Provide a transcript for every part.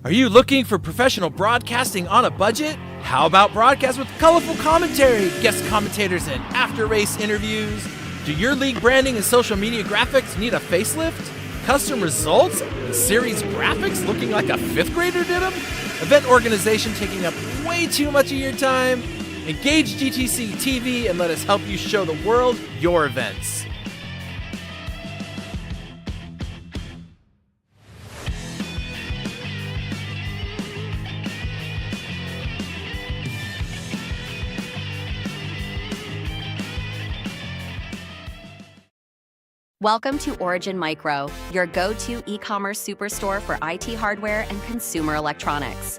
Are you looking for professional broadcasting on a budget? How about broadcast with colorful commentary, guest commentators, and after-race interviews? Do your league branding and social media graphics need a facelift? Custom results and series graphics looking like a fifth grader did them? Event organization taking up way too much of your time? Engage GTC TV and let us help you show the world your events. Welcome to Origin Micro, your go-to e-commerce superstore for IT hardware and consumer electronics.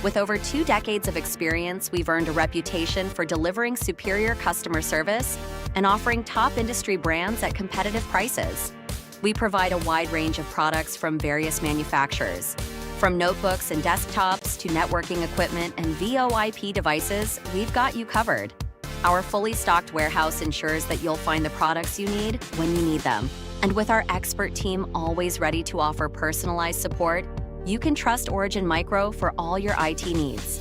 With over 2 decades of experience, we've earned a reputation for delivering superior customer service and offering top industry brands at competitive prices. We provide a wide range of products from various manufacturers. From notebooks and desktops to networking equipment and VoIP devices, we've got you covered. Our fully stocked warehouse ensures that you'll find the products you need when you need them. And with our expert team always ready to offer personalized support, you can trust Origin Micro for all your IT needs.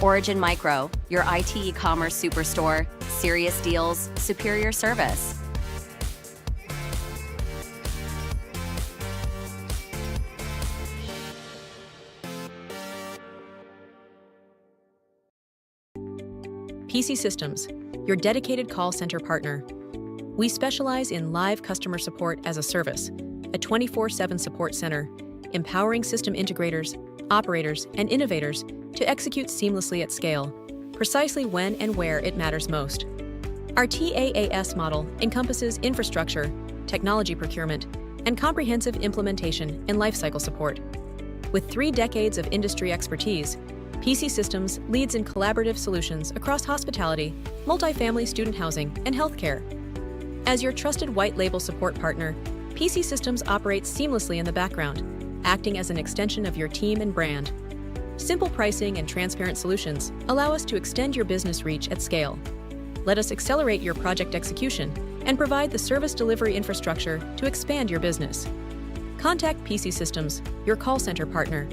Origin Micro, your IT e-commerce superstore, serious deals, superior service. PC Systems, your dedicated call center partner. We specialize in live customer support as a service, a 24/7 support center, empowering system integrators, operators, and innovators to execute seamlessly at scale, precisely when and where it matters most. Our TaaS model encompasses infrastructure, technology procurement, and comprehensive implementation and lifecycle support. With 3 decades of industry expertise, PC Systems leads in collaborative solutions across hospitality, multifamily student housing, and healthcare. As your trusted white label support partner, PC Systems operates seamlessly in the background, acting as an extension of your team and brand. Simple pricing and transparent solutions allow us to extend your business reach at scale. Let us accelerate your project execution and provide the service delivery infrastructure to expand your business. Contact PC Systems, your call center partner.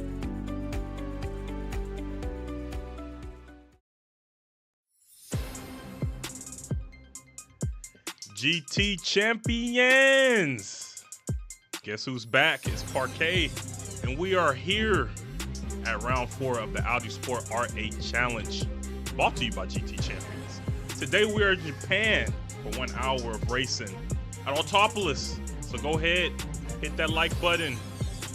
GT Champions! Guess who's back? It's Parquet, and we are here at round 4 of the Audi Sport R8 Challenge, brought to you by GT Champions. Today we are in Japan for 1 hour of racing at Autopolis. So go ahead, hit that like button,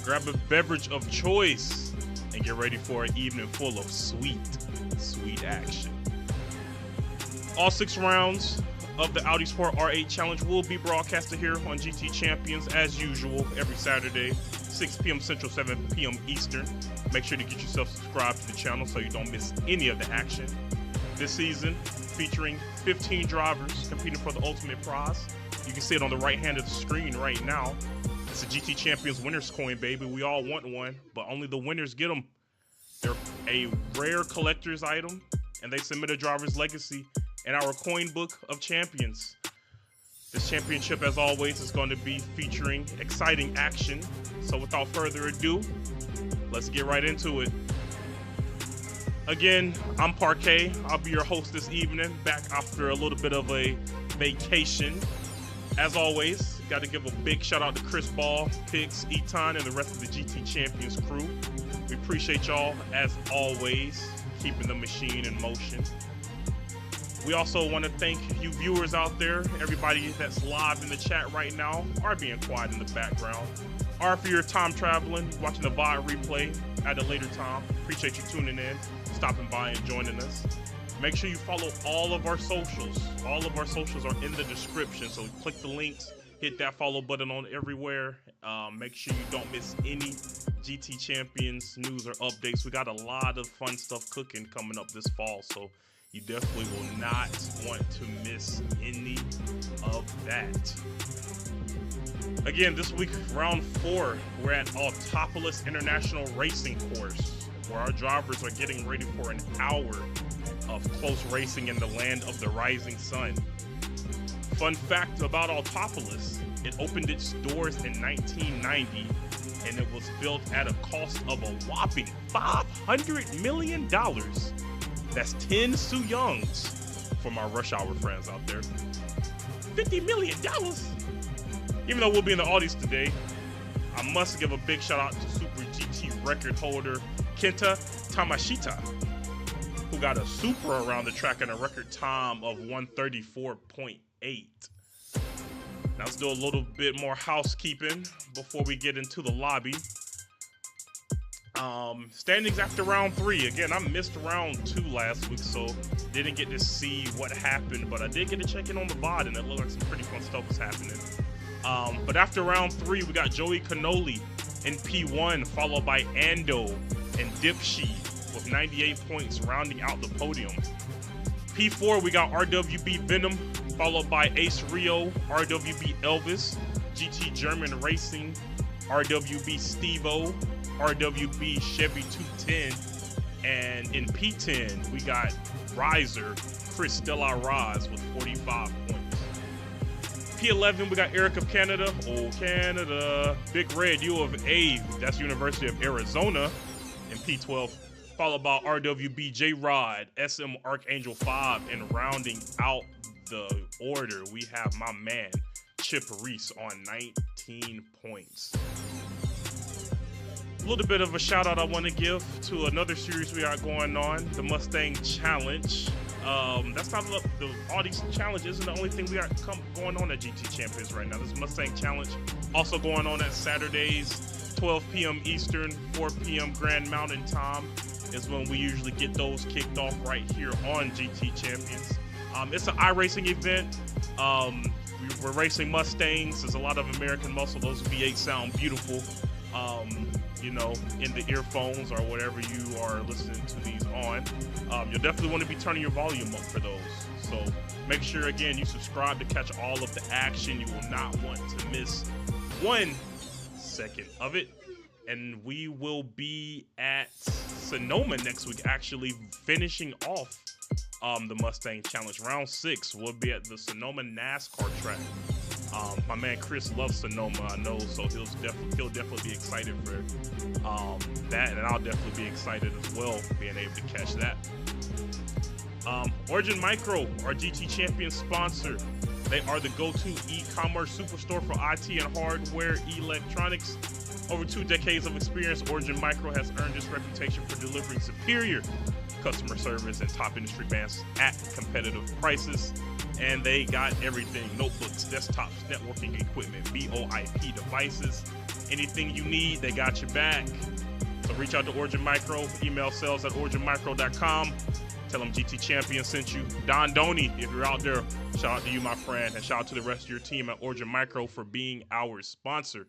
grab a beverage of choice, and get ready for an evening full of sweet action. All 6 rounds of the Audi Sport R8 Challenge will be broadcasted here on GT Champions as usual every Saturday, 6 p.m. Central, 7 p.m. Eastern. Make sure to get yourself subscribed to the channel so you don't miss any of the action. This season, featuring 15 drivers competing for the ultimate prize. You can see it on the right hand of the screen right now. It's a GT Champions winner's coin, baby. We all want one, but only the winners get them. They're a rare collector's item, and they submit a driver's legacy in our coin book of champions. This championship, as always, is going to be featuring exciting action. So without further ado, let's get right into it. Again, I'm Parquet. I'll be your host this evening, back after a little bit of a vacation. As always, got to give a big shout out to Chris Ball, Pix, Eton, and the rest of the GT Champions crew. We appreciate y'all, as always, keeping the machine in motion. We also want to thank you viewers out there, everybody that's live in the chat right now, or being quiet in the background, or for your time traveling, watching the VOD replay at a later time. Appreciate you tuning in, stopping by and joining us. Make sure you follow all of our socials. All of our socials are in the description, so click the links, hit that follow button on everywhere. Make sure you don't miss any GT Champions news or updates. We got a lot of fun stuff cooking coming up this fall, so you definitely will not want to miss any of that. Again, this week, round 4, we're at Autopolis International Racing Course, where our drivers are getting ready for an hour of close racing in the land of the rising sun. Fun fact about Autopolis, It opened its doors in 1990, and it was built at a cost of a whopping $500 million. That's 10 Soo-Youngs for my Rush Hour friends out there. $50 million? Even though we'll be in the Audis today, I must give a big shout out to Super GT record holder Kenta Tamashita, who got a Supra around the track in a record time of 134.8. Now let's do a little bit more housekeeping before we get into the lobby. Standings after round 3. Again, I missed round 2 last week, so didn't get to see what happened, but I did get to check in on the VOD, and it looked like some pretty fun stuff was happening. But after round 3, we got Joey Cannoli in P1, followed by Ando and Dipshy with 98 points rounding out the podium. P4, we got RWB Venom, followed by Ace Rio, RWB Elvis, GT German Racing, RWB Stevo, RWB Chevy 210, and in P10, we got Riser, Chris Stella Raz with 45 points. P11, we got Eric of Canada, oh Canada, Big Red, U of A, that's University of Arizona, in P12, followed by RWB J-Rod, SM Archangel 5, and rounding out the order, we have my man, Chip Reese on 19 points. A little bit of a shout out I want to give to another series we got going on, the Mustang Challenge. That's not the Audi Challenge isn't the only thing we got going on at GT Champions right now. This Mustang Challenge also going on at Saturdays, 12 p.m. Eastern, 4 p.m. Grand Mountain Time is when we usually get those kicked off right here on GT Champions. It's an iRacing event. We're racing Mustangs. There's a lot of American muscle. Those V8 sound beautiful. You know, in the earphones or whatever you are listening to these on. You'll definitely want to be turning your volume up for those. So make sure, again, you subscribe to catch all of the action. You will not want to miss 1 second of it. And we will be at Sonoma next week, actually finishing off the Mustang Challenge. Round 6 will be at the Sonoma NASCAR track. My man Chris loves Sonoma, I know, so he'll definitely be excited for that, and I'll definitely be excited as well, being able to catch that. Origin Micro, our GT Champion sponsor. They are the go-to e-commerce superstore for IT and hardware electronics. Over 2 decades of experience, Origin Micro has earned its reputation for delivering superior customer service and top industry brands at competitive prices. And they got everything: notebooks, desktops, networking equipment, VoIP devices. Anything you need, they got your back. So reach out to Origin Micro, email sales@originmicro.com. Tell them GT Champion sent you. Don Doney, if you're out there, shout out to you, my friend, and shout out to the rest of your team at Origin Micro for being our sponsor.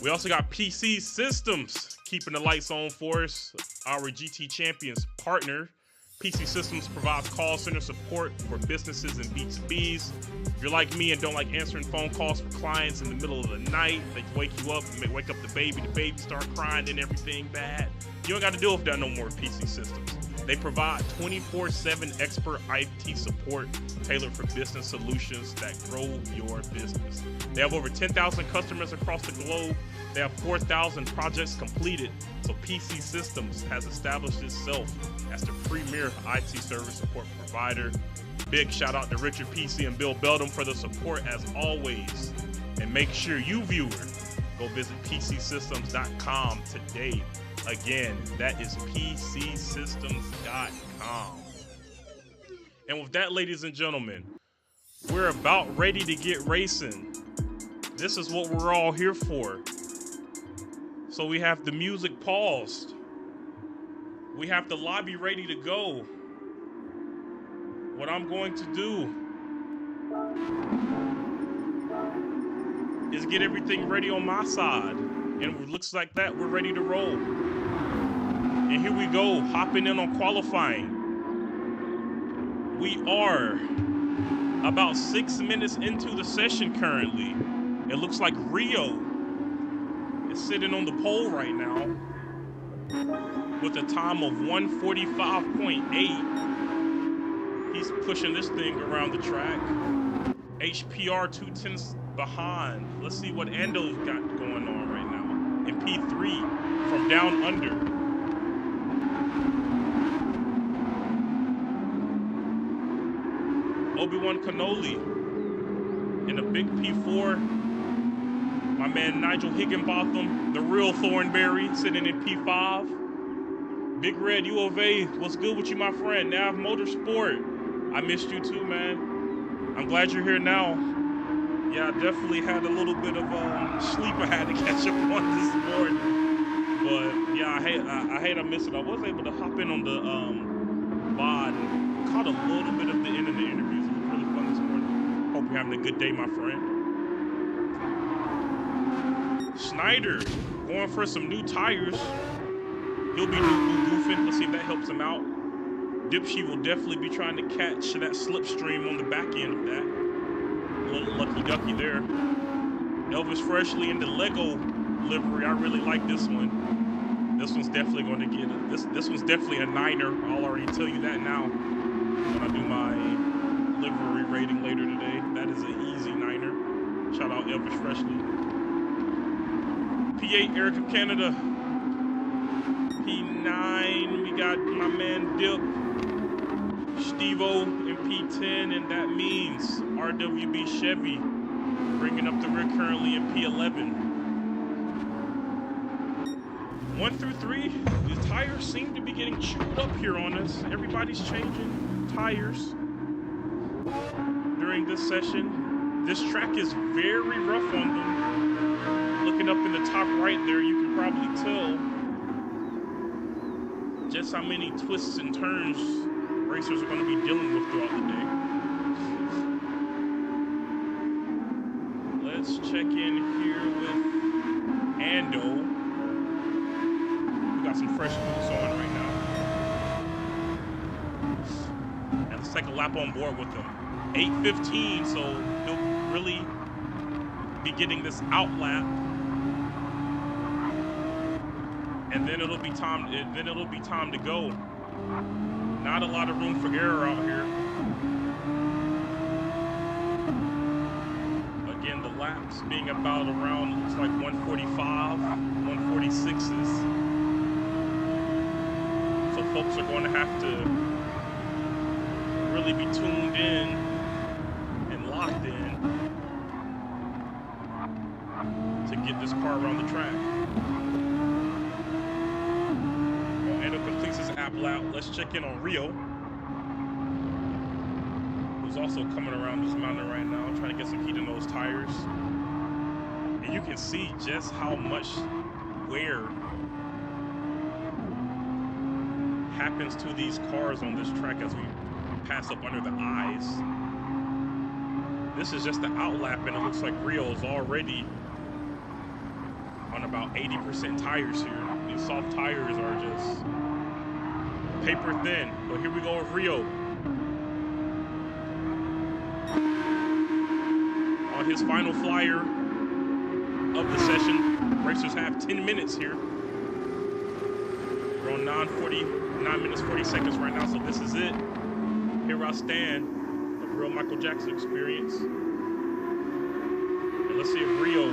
We also got PC Systems, keeping the lights on for us, our GT Champions partner. PC Systems provides call center support for businesses and B2Bs. If you're like me and don't like answering phone calls for clients in the middle of the night, they wake you up and wake up the baby start crying and everything bad. You don't got to deal with that no more with PC Systems. They provide 24/7 expert IT support tailored for business solutions that grow your business. They have over 10,000 customers across the globe. They have 4,000 projects completed. So PC Systems has established itself as the premier IT service support provider. Big shout out to Richard PC and Bill Beldam for the support as always. And make sure you, viewer, go visit PCSystems.com today. Again, that is PCSystems.com. And with that, ladies and gentlemen, we're about ready to get racing. This is what we're all here for. So we have the music paused. We have the lobby ready to go. What I'm going to do is get everything ready on my side. And it looks like that we're ready to roll. And here we go, hopping in on qualifying. We are about 6 minutes into the session currently. It looks like Rio is sitting on the pole right now with a time of 1:45.8. He's pushing this thing around the track. HPR behind. Let's see what Ando's got going on right now. In P3 from down under. Obi-Wan Kenoly in a big P4. My man Nigel Higginbotham, the real Thornberry, sitting in P5. Big Red U of A, what's good with you, my friend? Nav Motorsport, I missed you too, man. I'm glad you're here now. Yeah, I definitely had a little bit of sleep I had to catch up on this morning. But yeah, I hate I missed it. I was able to hop in on the VOD and caught a little bit of the end of the interviews. It was really fun this morning. Hope you're having a good day, my friend. Schneider going for some new tires. He'll be goofing. Let's see if that helps him out. Dipshy will definitely be trying to catch that slipstream on the back end of that. A little lucky ducky there. Elvis Freshly in the Lego livery. I really like this one. This one's definitely going to get it. This one's definitely a 9er. I'll already tell you that now. When I do my livery rating later today, that is an easy 9er. Shout out Elvis Freshly. P8 Eric of Canada. P9 we got my man Dip. Steve-O in P10, and that means RWB Chevy bringing up the rear currently in P11. 1 through 3, the tires seem to be getting chewed up here on us. Everybody's changing tires during this session. This track is very rough on them. Looking up in the top right there, you can probably tell just how many twists and turns racers are going to be dealing with throughout the day. Let's check in here with Ando. We got some fresh boots on right now. And let's take a lap on board with them. 8:15, so he'll really be getting this out lap. And then it'll be time to go. Not a lot of room for error out here. Again, the laps being about around, looks like 145, 146s. So folks are going to have to really be tuned in and locked in to get this car around the track. Completes his app lap. Let's check in on Rio, who's also coming around this mountain right now, trying to get some heat in those tires. And you can see just how much wear happens to these cars on this track as we pass up under the eyes. This is just the outlap, and it looks like Rio is already on about 80% tires here. These soft tires are just paper thin, but here we go with Rio. On his final flyer of the session, racers have 10 minutes here. We're on 9 minutes 40 seconds right now, so this is it. Here I stand, the real Michael Jackson experience. And let's see if Rio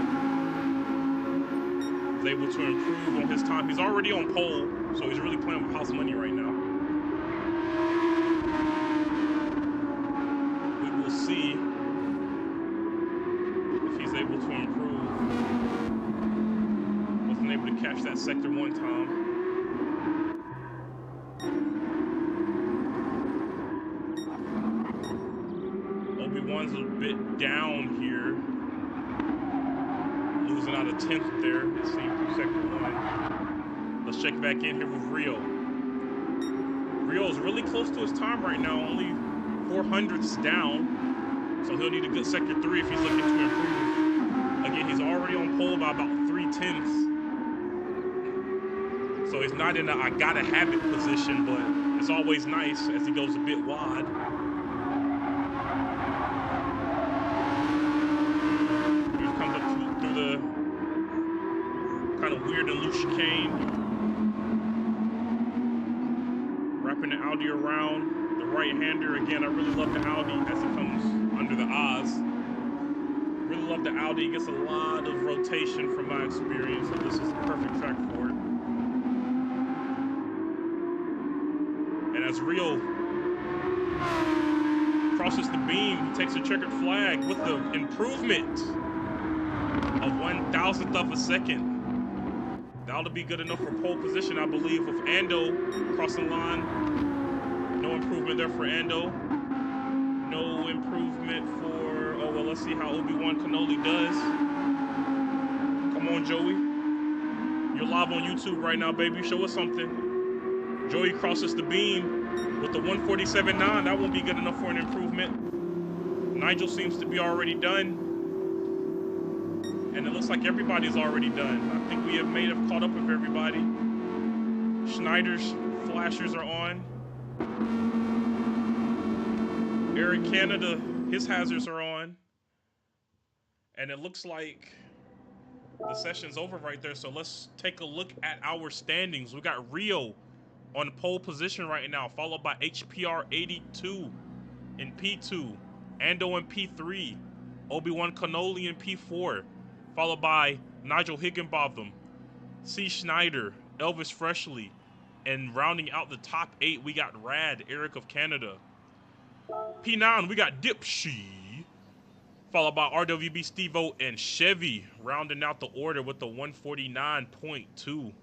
is able to improve on his time. He's already on pole, so he's really playing with house money right now. We will see if he's able to improve. Wasn't able to catch that sector one time. Obi-Wan's a bit down here. Losing out a 10th there, it seems, through sector one. Let's check back in here with Rio. Rio is really close to his time right now, only 400ths down. So he'll need a good sector 3 if he's looking to improve. Again, he's already on pole by about 3/10. So he's not in a I gotta have it position, but it's always nice as he goes a bit wide. He comes up through the kind of weird and loose chicane. Wrapping the Audi around. The right-hander, again, I really love the Audi as it comes under the Oz. Really love love the Audi. It gets a lot of rotation from my experience, so this is the perfect track for it. And as Rio crosses the beam, he takes a checkered flag with the improvement of 1,000th of a second. That'll be good enough for pole position, I believe, with Ando crossing line. No improvement there for Ando. No improvement for, oh, well, let's see how Obi-Wan Kenobi does. Come on, Joey. You're live on YouTube right now, baby. Show us something. Joey crosses the beam with the 147.9. That won't be good enough for an improvement. Nigel seems to be already done. And it looks like everybody's already done. I think we may have caught up with everybody. Schneider's flashers are on. Eric Canada, his hazards are on. And it looks like the session's over right there. So let's take a look at our standings. We got Rio on pole position right now, followed by HPR 82 in P2, Ando in P3, Obi-Wan Kenobi in P4, followed by Nigel Higginbotham, C. Schneider, Elvis Freshly, and rounding out the top 8, we got Rad, Eric of Canada. P9, we got Dipshy, followed by RWB Steve-O and Chevy, rounding out the order with the 149.2.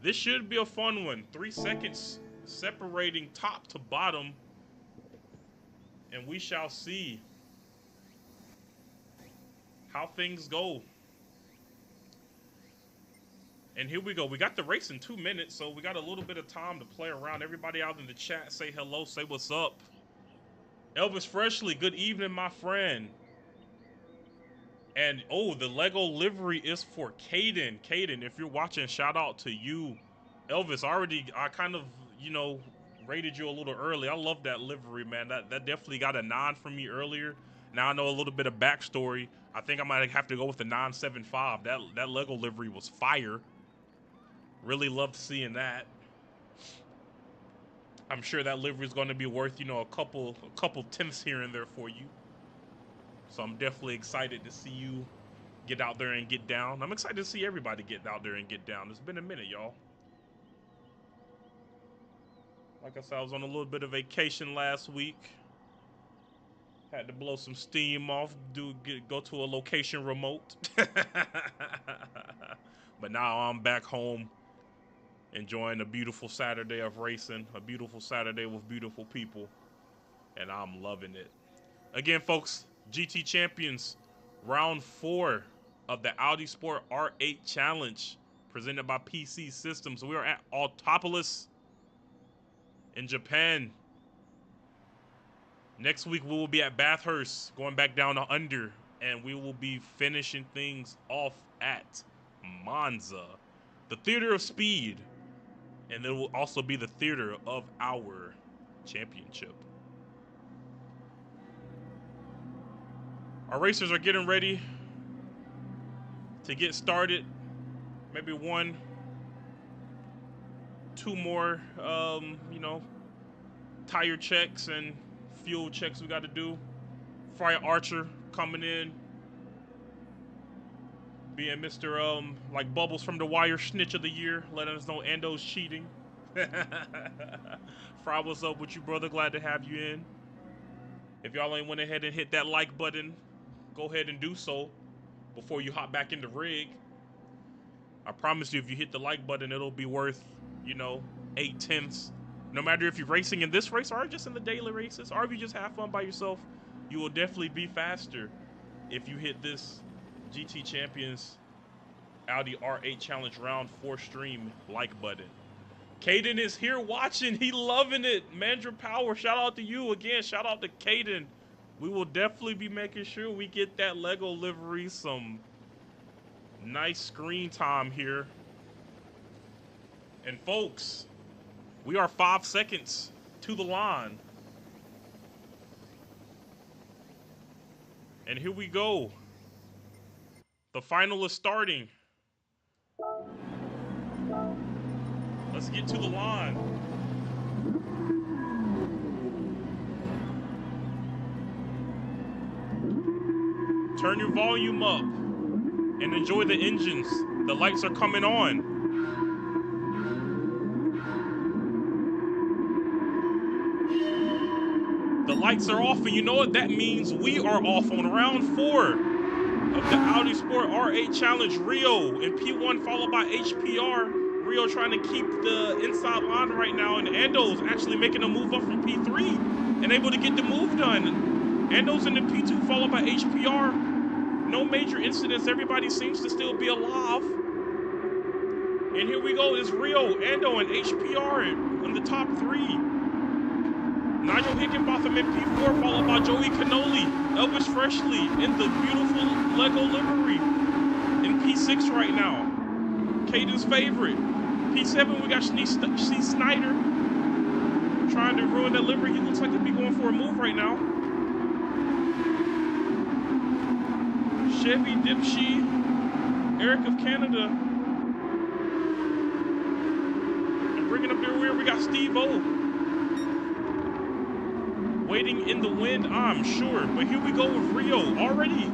This should be a fun one. 3 seconds separating top to bottom, and we shall see how things go. And here we go. We got the race in 2 minutes, so we got a little bit of time to play around. Everybody out in the chat, say hello, say what's up. Elvis Freshly, good evening, my friend. And, oh, the Lego livery is for Caden. Caden, if you're watching, shout out to you. Elvis, I kind of, rated you a little early. I love that livery, man. That definitely got a 9 from me earlier. Now I know a little bit of backstory. I think I might have to go with the 975. That Lego livery was fire. Really loved seeing that. I'm sure that livery is going to be worth, a couple tenths here and there for you. So I'm definitely excited to see you get out there and get down. I'm excited to see everybody get out there and get down. It's been a minute, y'all. Like I said, I was on a little bit of vacation last week. Had to blow some steam off, go to a location remote. But now I'm back home, enjoying a beautiful Saturday of racing, a beautiful Saturday with beautiful people, and I'm loving it. Again, folks, GT Champions, round 4 of the Audi Sport R8 Challenge, presented by PC Systems. We are at Autopolis in Japan. Next week, we will be at Bathurst, going back down to under, and we will be finishing things off at Monza, the theater of speed, and it will also be the theater of our championship. Our racers are getting ready to get started. Maybe 1, 2 more, tire checks and fuel checks we got to do. Friar Archer coming in, being Mr. like Bubbles from The Wire, snitch of the year, letting us know Ando's cheating. Fry, what's up with you, brother? Glad to have you in. If y'all ain't went ahead and hit that like button, go ahead and do so before you hop back into rig. I promise you, if you hit the like button, it'll be worth, 8 tenths. No matter if you're racing in this race or just in the daily races, or if you just have fun by yourself, you will definitely be faster if you hit this GT Champions Audi R8 Challenge Round 4 stream like button. Caden is here watching. He loving it. Mandra Power, shout out to you again. Shout out to Caden. We will definitely be making sure we get that Lego livery some nice screen time here. And folks, we are 5 seconds to the line. And here we go. The final is starting. Let's get to the line. Turn your volume up and enjoy the engines. The lights are coming on. The lights are off, and you know what that means? We are off on round 4 of the Audi Sport R8 Challenge. Rio in P1 followed by HPR. Rio trying to keep the inside line right now, and Ando's actually making a move up from P3 and able to get the move done. Ando's in the P2 followed by HPR. No major incidents. Everybody seems to still be alive. And here we go. It's Rio, Ando, and HPR in the top 3. Nigel Higginbotham in P4 followed by Joey Cannoli. Elvis Freshley in the beautiful Lego livery in P6 right now. Caden's favorite. P7, we got C. Snyder trying to ruin that livery. He looks like he'd be going for a move right now. Chevy Dipshy, Eric of Canada. And bringing up their rear, we got Steve O. Waiting in the wind, I'm sure. But here we go with Rio already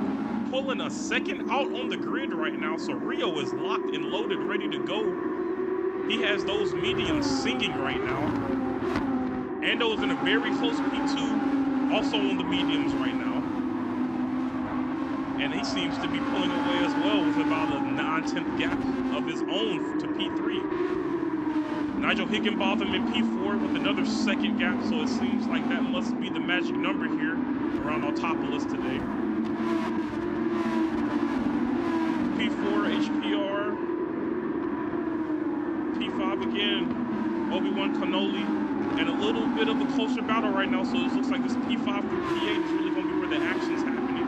pulling a second out on the grid right now. So Rio is locked and loaded, ready to go. He has those mediums singing right now. Ando is in a very close P2, also on the mediums right now. And he seems to be pulling away as well with about a 9/10 gap of his own to P3. Nigel Higginbotham in P4 with another second gap, so it seems like that must be the magic number here around Autopolis today. P4, HPR. P5 again, Obi-Wan Cannoli. And a little bit of a closer battle right now, so it looks like this P5 through P8 is really going to be where the action's happening.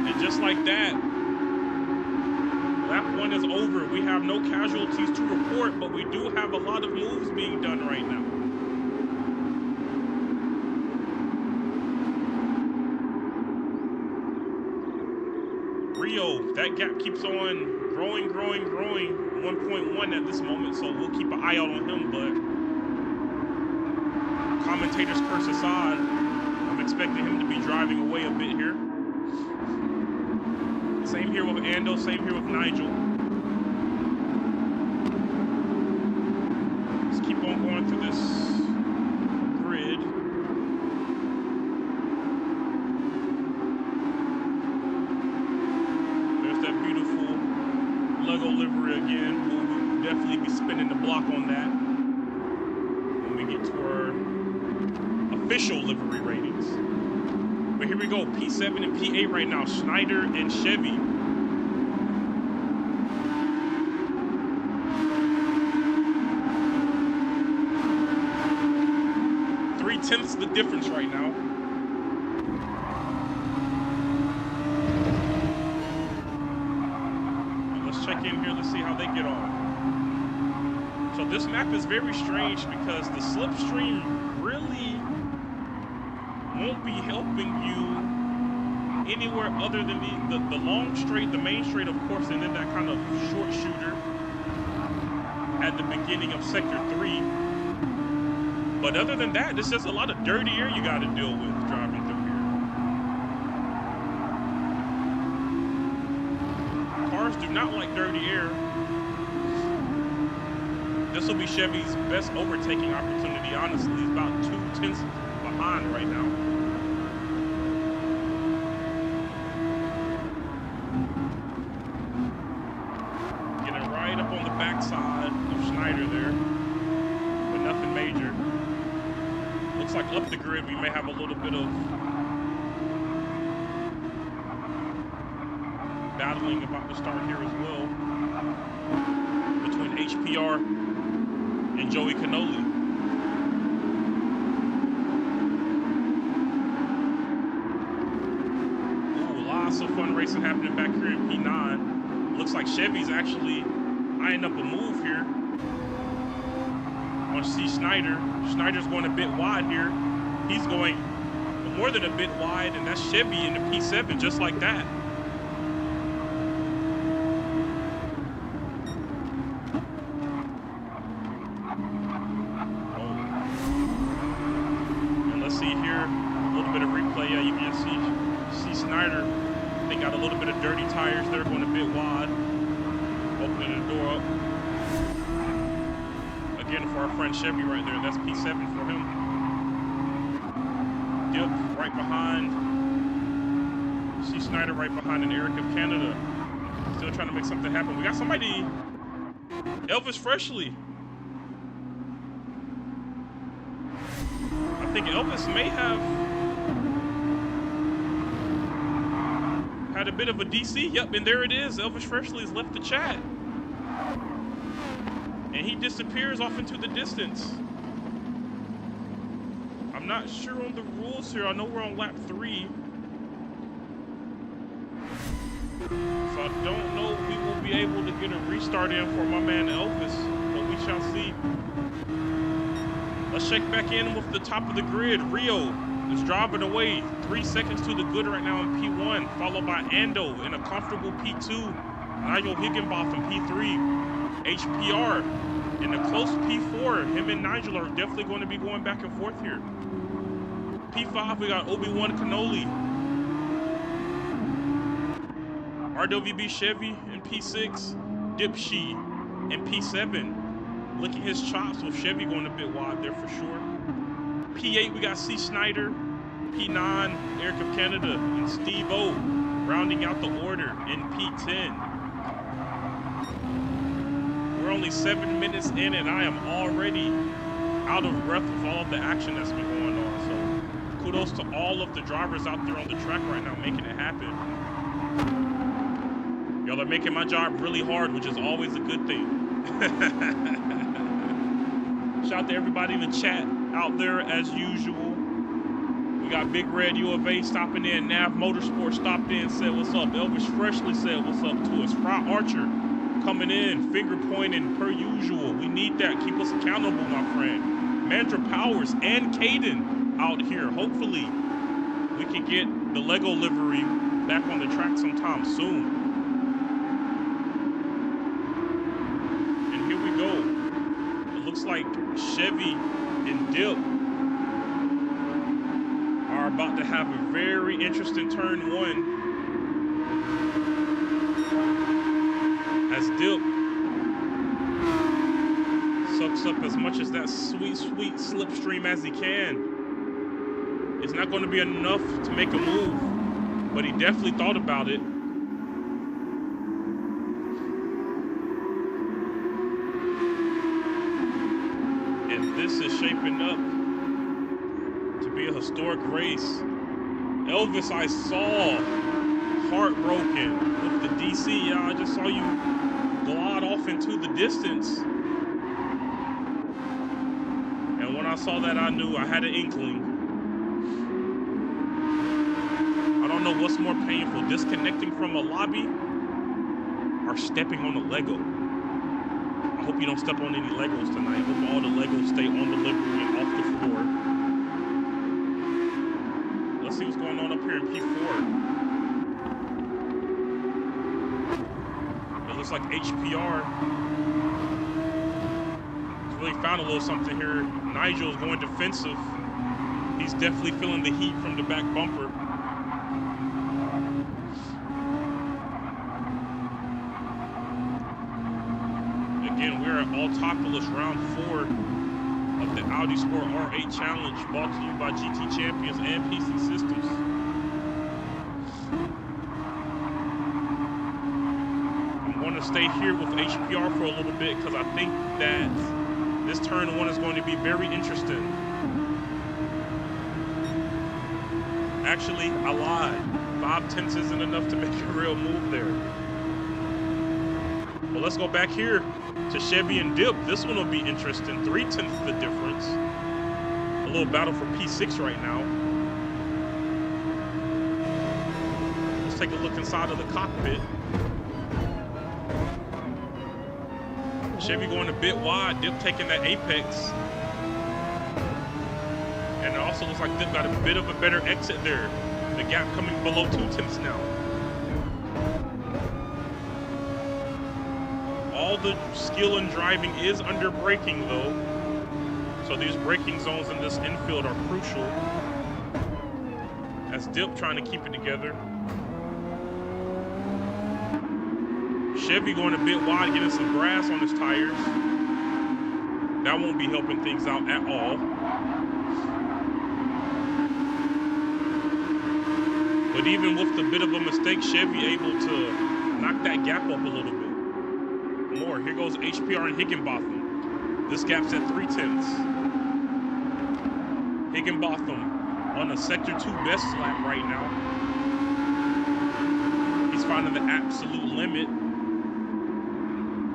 And just like that, lap 1 is over. We have no casualties to report, but we do have a lot of moves being done right now. Rio, that gap keeps on growing. 1.1 at this moment, so we'll keep an eye out on him, but commentators curse aside, I'm expecting him to be driving away a bit here. Same here with Ando, same here with Nigel. Let's keep on going through this grid. There's that beautiful Lego livery again. We'll definitely be spinning the block on that when we get to our official livery ratings. But here we go, P7 and P8 right now, Schneider and Chevy. Three-tenths the difference right now. Let's check in here, let's see how they get on. So this map is very strange because the slipstream really won't be helping you anywhere other than the long straight, the main straight, of course, and then that kind of short shooter at the beginning of Sector 3. But other than that, there's just a lot of dirty air you got to deal with driving through here. Cars do not like dirty air. This will be Chevy's best overtaking opportunity, honestly. He's about 2/10 behind right now. Getting right up on the backside of Schneider there, but nothing major. Looks like up the grid we may have a little bit of battling about to start here as well between HPR and Joey Cannoli. Lots of fun racing happening back here in P9. Looks like Chevy's actually eyeing up a move here on C. Snyder. Snyder's going a bit wide here. He's going more than a bit wide, and that's Chevy in the P7, just like that. see here a little bit of replay. Yeah, you can see Snyder. They got a little bit of dirty tires there, going a bit wide, opening the door up. Again, for our friend Chevy right there, that's P7 for him. Dip right behind. See Snyder right behind an Eric of Canada. Still trying to make something happen. We got somebody, Elvis Freshly. I think Elvis may have had a bit of a DC. Yep, and there it is. Elvis Freshly has left the chat. And he disappears off into the distance. I'm not sure on the rules here. I know we're on lap 3. So I don't know if we will be able to get a restart in for my man Elvis, but we shall see. Let's check back in with the top of the grid. Rio is driving away 3 seconds to the good right now in P1, followed by Ando in a comfortable P2. Nigel Higginbotham P3. HPR in a close P4. Him and Nigel are definitely going to be going back and forth here. P5, we got Obi-Wan Cannoli. RWB Chevy in P6. Dipshy in P7. Licking his chops with Chevy going a bit wide there for sure. P8, we got C. Snyder. P9, Eric of Canada. And Steve O rounding out the order in P10. We're only 7 minutes in and I am already out of breath with all of the action that's been going on. So kudos to all of the drivers out there on the track right now making it happen. Y'all are making my job really hard, which is always a good thing. Shout out to everybody in the chat out there as usual. We got Big Red U of A stopping in. Nav Motorsports stopped in, said what's up. Elvis Freshly said what's up to us. Fry Archer coming in, finger pointing per usual. We need that. Keep us accountable, my friend. Mantra Powers and Caden out here. Hopefully, we can get the Lego livery back on the track sometime soon. And here we go. It looks like Chevy and Dip are about to have a very interesting turn 1. As Dip sucks up as much as that sweet, sweet slipstream as he can. It's not going to be enough to make a move, but he definitely thought about it. And this is shaping up to be a historic race. Elvis, I saw heartbroken with the DC. Yeah, I just saw you glide off into the distance. And when I saw that, I knew I had an inkling. I don't know what's more painful, disconnecting from a lobby or stepping on a Lego. I hope you don't step on any Legos tonight. I hope all the Legos stay on the livery and off the floor. Let's see what's going on up here in P4. It looks like HPR has really found a little something here. Nigel is going defensive. He's definitely feeling the heat from the back bumper. Again, we're at Autopolis round 4 of the Audi Sport R8 Challenge, brought to you by GT Champions and PC Systems. I'm going to stay here with HPR for a little bit because I think that this turn 1 is going to be very interesting. Actually, I lied. 5/10 isn't enough to make a real move there. Well, let's go back here to Chevy and Dip. This one will be interesting. 3/10 the difference. A little battle for P6 right now. Let's take a look inside of the cockpit. Chevy going a bit wide. Dip taking that apex. And it also looks like Dip got a bit of a better exit there. The gap coming below 2/10 now. All the skill in driving is under braking though. So these braking zones in this infield are crucial. That's Dip trying to keep it together. Chevy going a bit wide, getting some grass on his tires. That won't be helping things out at all. But even with the bit of a mistake, Chevy able to knock that gap up a little bit more. Here goes HPR and Higginbotham. This gap's at 3/10. Higginbotham on a Sector 2 best lap right now. He's finding the absolute limit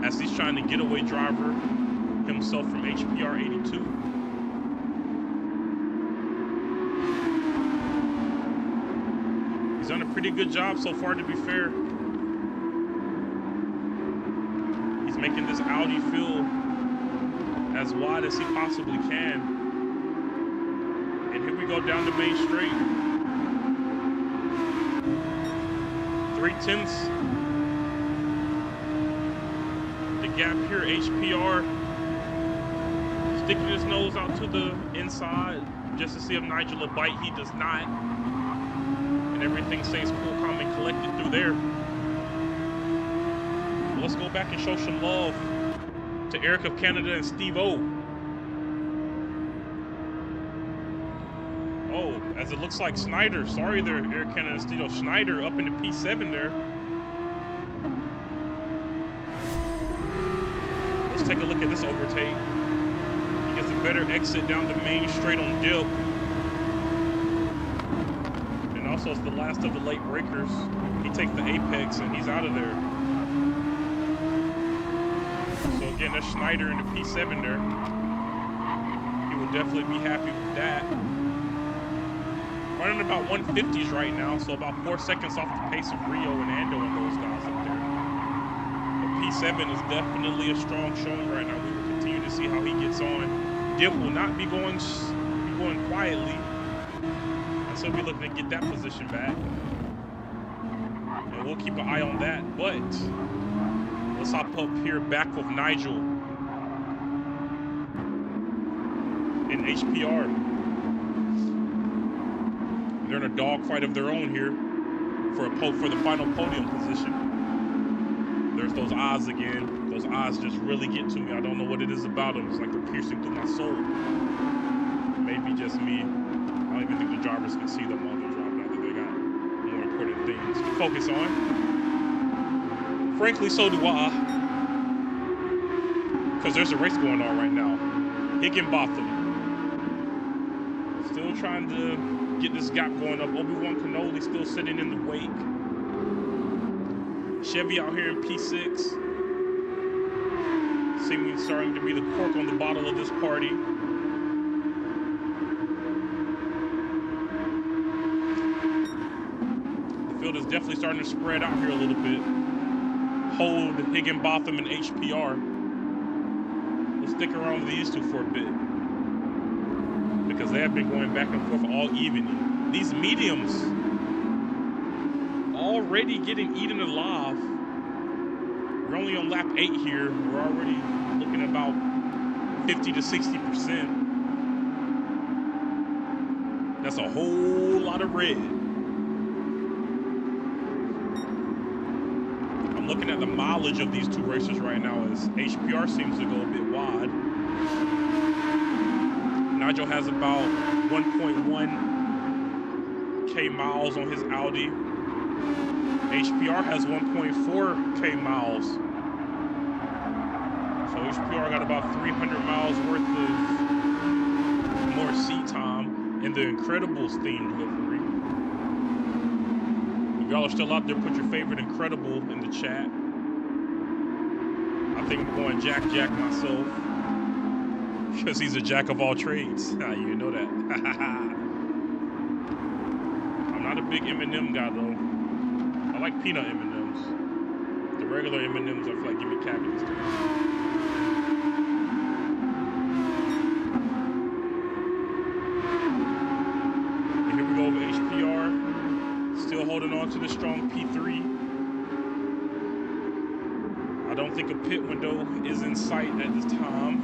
as he's trying to get away driver himself from HPR 82. He's done a pretty good job so far, to be fair. He's making this Audi feel as wide as he possibly can. And here we go down the main straight. 3/10. The gap here, HPR sticking his nose out to the inside just to see if Nigel will bite. He does not. And everything stays cool, calm, and collected through there. Let's go back and show some love to Eric of Canada and Steve O. Oh, as it looks like Snyder, sorry there, Eric Canada and Steve O. Schneider up in the P7 there. Let's take a look at this overtake. He gets a better exit down the main straight on Dip. And also it's the last of the late breakers. He takes the apex and he's out of there. So again, that's Schneider in the P7 there. He will definitely be happy with that. Running about 150s right now, so about 4 seconds off the pace of Rio and Ando and those guys up there. The P7 is definitely a strong showing right now. We will continue to see how he gets on. Dip will not be going quietly. And so we're looking to get that position back. And we'll keep an eye on that. But let's hop up here back with Nigel in HPR. They're in a dogfight of their own here for the final podium position. There's those eyes again. Those eyes just really get to me. I don't know what it is about them. It's like they're piercing through my soul. Maybe just me. I don't even think the drivers can see them while they're driving. I think they got more important things to focus on. Frankly, so do I. Because there's a race going on right now. Higginbotham still trying to get this gap going up. Obi-Wan Kenoly still sitting in the wake. Chevy out here in P6. Seemingly starting to be the cork on the bottle of this party. The field is definitely starting to spread out here a little bit. Hold Higginbotham and HPR. We'll stick around with these two for a bit, because they have been going back and forth all evening. These mediums already getting eaten alive. We're only on lap 8 here. We're already looking at about 50 to 60%. That's a whole lot of red. I'm looking at the mileage of these two racers right now as HPR seems to go a bit wide. Nigel has about 1.1K miles on his Audi. HPR has 1.4K miles. So HPR got about 300 miles worth of more seat time in the Incredibles themed livery. If y'all are still out there, put your favorite Incredible in the chat. I think I'm going Jack myself. Because he's a jack of all trades. You know that. I'm not a big M&M guy though. I like peanut M&Ms. The regular M&Ms I feel like give me cavities too. And here we go with HPR. Still holding on to the strong P3. I don't think a pit window is in sight at this time.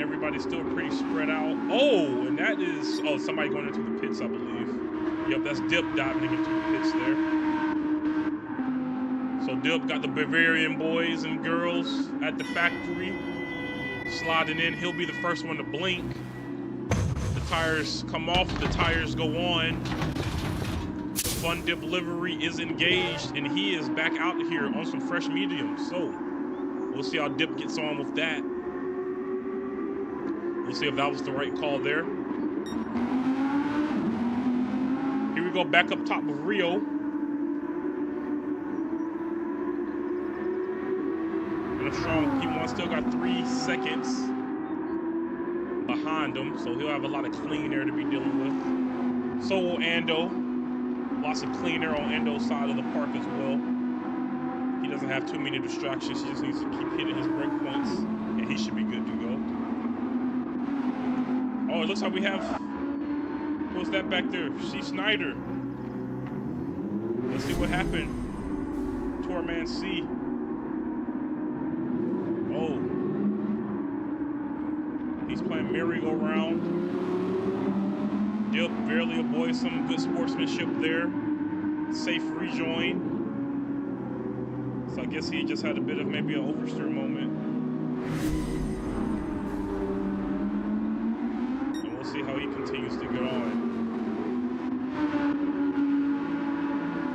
everybody's still pretty spread out. Oh, and that is, oh, somebody going into the pits, I believe. Yep, that's Dip diving into the pits there. So Dip got the Bavarian boys and girls at the factory sliding in. He'll be the first one to blink. The tires come off, the tires go on. The Fun Dip livery is engaged, and he is back out here on some fresh mediums. So we'll see how Dip gets on with that. We'll see if that was the right call there. Here we go, back up top with Rio. And a strong P1, still got 3 seconds behind him, so he'll have a lot of clean air to be dealing with. So will Ando. Lots of clean air on Ando's side of the park as well. He doesn't have too many distractions. He just needs to keep hitting his break points, and he should be good to go. Oh, it looks like we have, what's that back there? C. Snyder. Let's see what happened to our man C. Oh. He's playing merry-go-round. Dip barely avoids some good sportsmanship there. Safe rejoin. So I guess he just had a bit of maybe an oversteer moment. And we'll see how he continues to get on.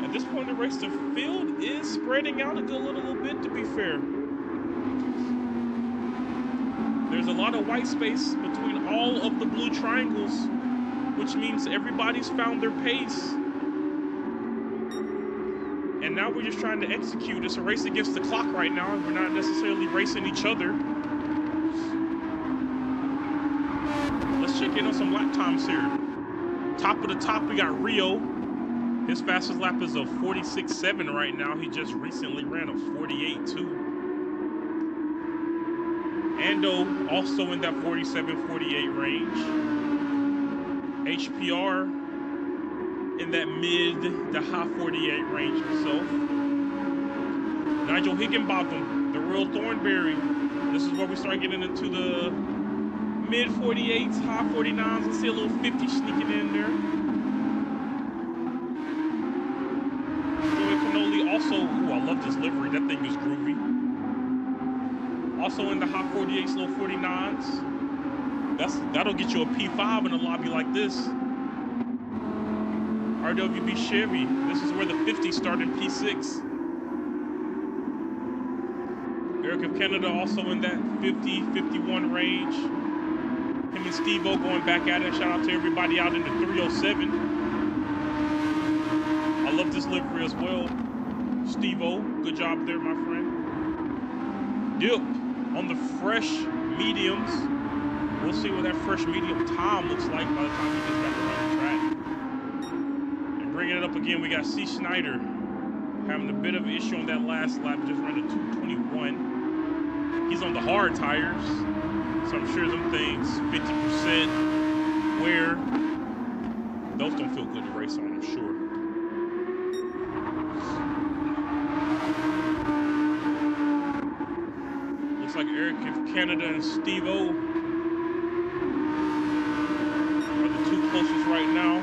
At this point in the race, the field is spreading out a good little bit, to be fair. There's a lot of white space between all of the blue triangles, which means everybody's found their pace. And now we're just trying to execute. It's a race against the clock right now. We're not necessarily racing each other. Let's check in on some lap times here. Top of the top, we got Rio. His fastest lap is a 46.7 right now. He just recently ran a 48.2. Ando also in that 47-48 range. HPR in that mid to high 48 range himself. Nigel Higginbotham, the real Thornberry. This is where we start getting into the mid 48s, high 49s. Let's see a little 50 sneaking in there. Joey Cannoli also, ooh, I love this livery. That thing is groovy. Also in the high 48s, low 49s. That'll get you a P5 in a lobby like this. RWB Chevy. This is where the 50s start in P6. Eric of Canada also in that 50-51 range. Him and Steve-O going back at it. Shout out to everybody out in the 307. I love this livery as well. Steve-O, good job there, my friend. Dip on the fresh mediums. We'll see what that fresh medium time looks like by the time he gets back around the track. And bringing it up again, we got C. Snyder having a bit of an issue on that last lap. Just ran a 2:21. He's on the hard tires, so I'm sure them things 50% wear. Those don't feel good to race on, I'm sure. Looks like Eric of Canada and Steve-O closest right now.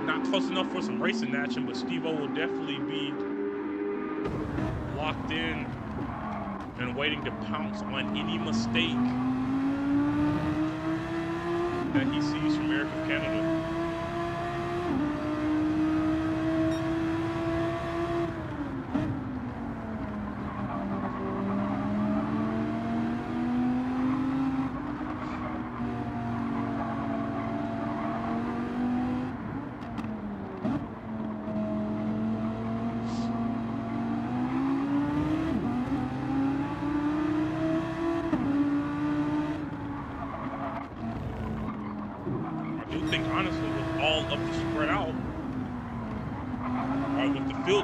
Not close enough for some racing action, but Steve-O will definitely be locked in and waiting to pounce on any mistake that he sees from Eric of Canada.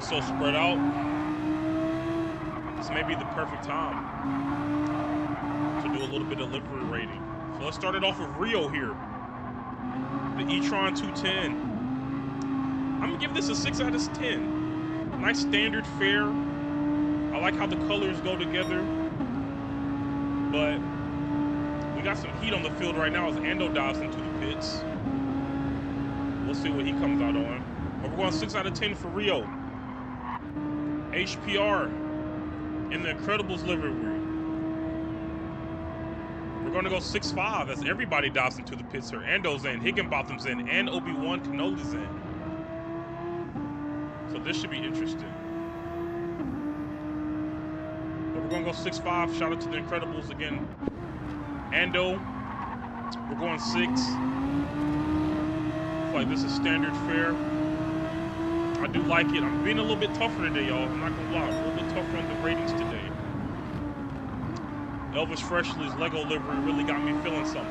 So spread out, this may be the perfect time to do a little bit of livery rating. So let's start it off with Rio here. The e-tron 210. I'm gonna give this a 6 out of 10. Nice standard fare. I like how the colors go together. But we got some heat on the field right now as Ando dives into the pits. We'll see what he comes out on. But we're going 6 out of 10 for Rio. HPR in the Incredibles livery. We're going to go 6-5 as everybody dives into the pits here. Ando's in, Higginbotham's in, and Obi-Wan Kenobi's in. So this should be interesting. But we're going to go 6-5. Shout out to the Incredibles again. Ando, we're going 6. Like this is standard fare. I do like it. I'm being a little bit tougher today, y'all. I'm not gonna lie. I'm a little bit tougher on the ratings today. Elvis Presley's Lego livery really got me feeling something.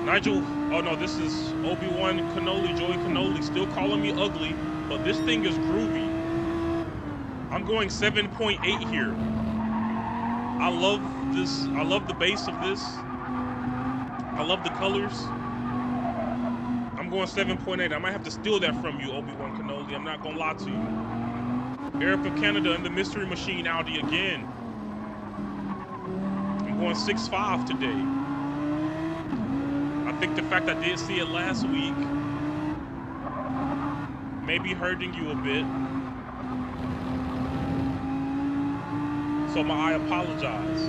Nigel, oh no, this is Obi-Wan Kenobi, Joey Kenobi, still calling me ugly, but this thing is groovy. I'm going 7.8 here. I love this. I love the base of this. I love the colors. I'm going 7.8. I might have to steal that from you, Obi-Wan Kenobi. I'm not gonna lie to you. Eric of Canada and the Mystery Machine Audi again. I'm going 6.5 today. I think the fact I did see it last week may be hurting you a bit. So I apologize.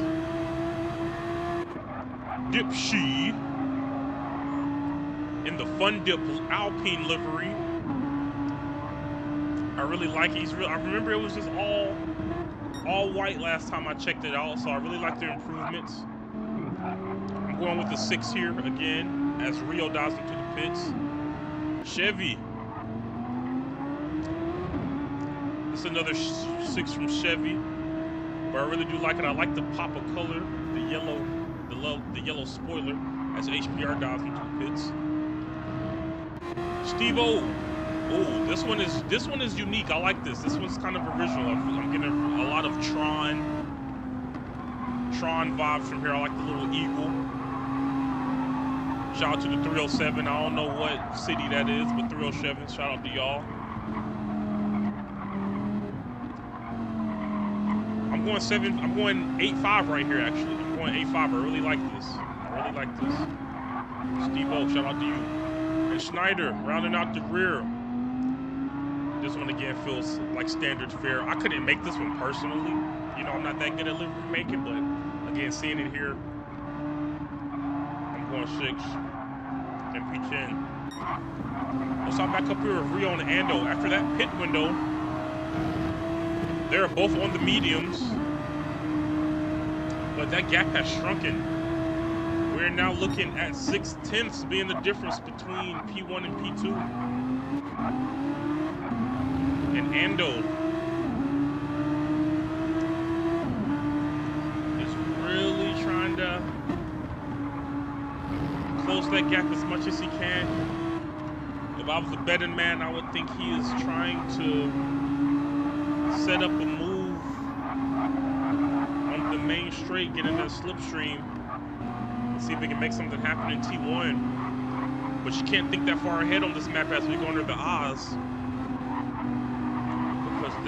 Dipshy in the Fun Dip Alpine livery. I really like it. I remember it was just all white last time I checked it out, so I really like their improvements. I'm going with the 6 here again as Rio dives into the pits. Chevy. This is another 6 from Chevy, but I really do like it. I like the pop of color, the yellow spoiler as HPR dives into the pits. Steve-O. Oh, this one is unique. I like this. This one's kind of original. I'm getting a lot of Tron vibes from here. I like the little eagle. Shout out to the 307. I don't know what city that is, but 307. Shout out to y'all. I'm going 8.5 right here. Actually, I'm going 8.5. I really like this. Steve-O, shout out to you. And Schneider rounding out the rear. This one again feels like standard fare. I couldn't make this one personally. You know, I'm not that good at livery making, but again, seeing it here, I'm going 6. MP10. Let's hop back up here with Rio and Ando. After that pit window, they're both on the mediums, but that gap has shrunken. We're now looking at 6/10 being the difference between P1 and P2. And Ando is really trying to close that gap as much as he can. If I was a betting man, I would think he is trying to set up a move on the main straight, get in that slipstream, and see if we can make something happen in T1. But you can't think that far ahead on this map as we go under the Oz.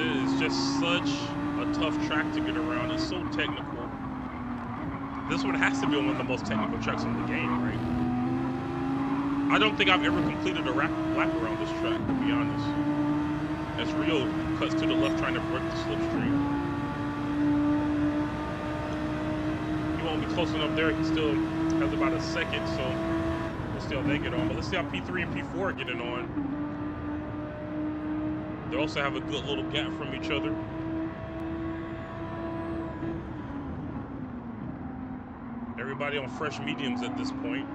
It's just such a tough track to get around. It's so technical. This one has to be one of the most technical tracks in the game, right? I don't think I've ever completed a lap around this track, to be honest. As Rio cuts to the left trying to break the slipstream. He won't be close enough there. He still has about a second, so we'll see how they get on. But let's see how P3 and P4 are getting on. They also have a good little gap from each other. Everybody on fresh mediums at this point.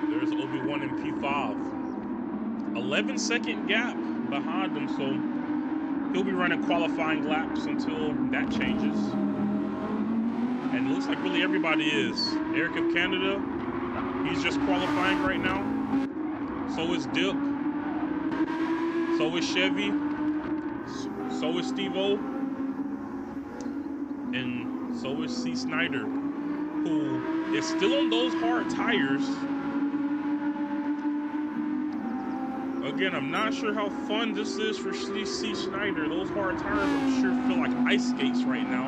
There's Obi-Wan in P5. 11-second gap behind him, so he'll be running qualifying laps until that changes. And it looks like really everybody is. Eric of Canada, he's just qualifying right now. So is Dip. So is Chevy. So is Steve-O. And so is C. Snyder, who is still on those hard tires. Again, I'm not sure how fun this is for C. Snyder. Those hard tires, I'm sure, feel like ice skates right now.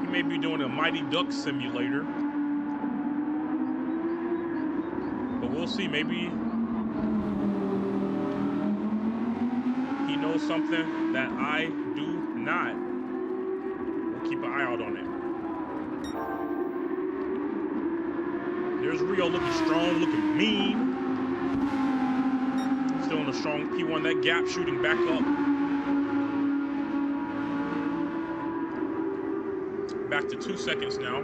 He may be doing a Mighty Duck simulator. But we'll see. Maybe he knows something that I do not. We'll keep an eye out on it. There's Rio looking strong, looking mean. Still in a strong P1. That gap shooting back up. Back to 2 seconds now.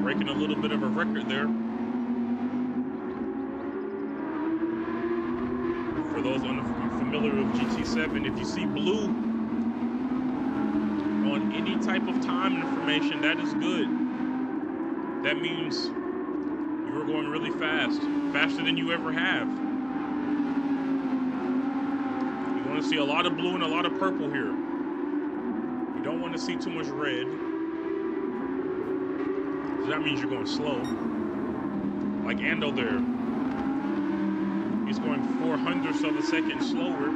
Breaking a little bit of a record there. For those unfamiliar with GT7, if you see blue on any type of time information, that is good. That means you are going really fast, faster than you ever have. You want to see a lot of blue and a lot of purple here. You don't want to see too much red. That means you're going slow. Like Ando there. He's going 400ths of a second slower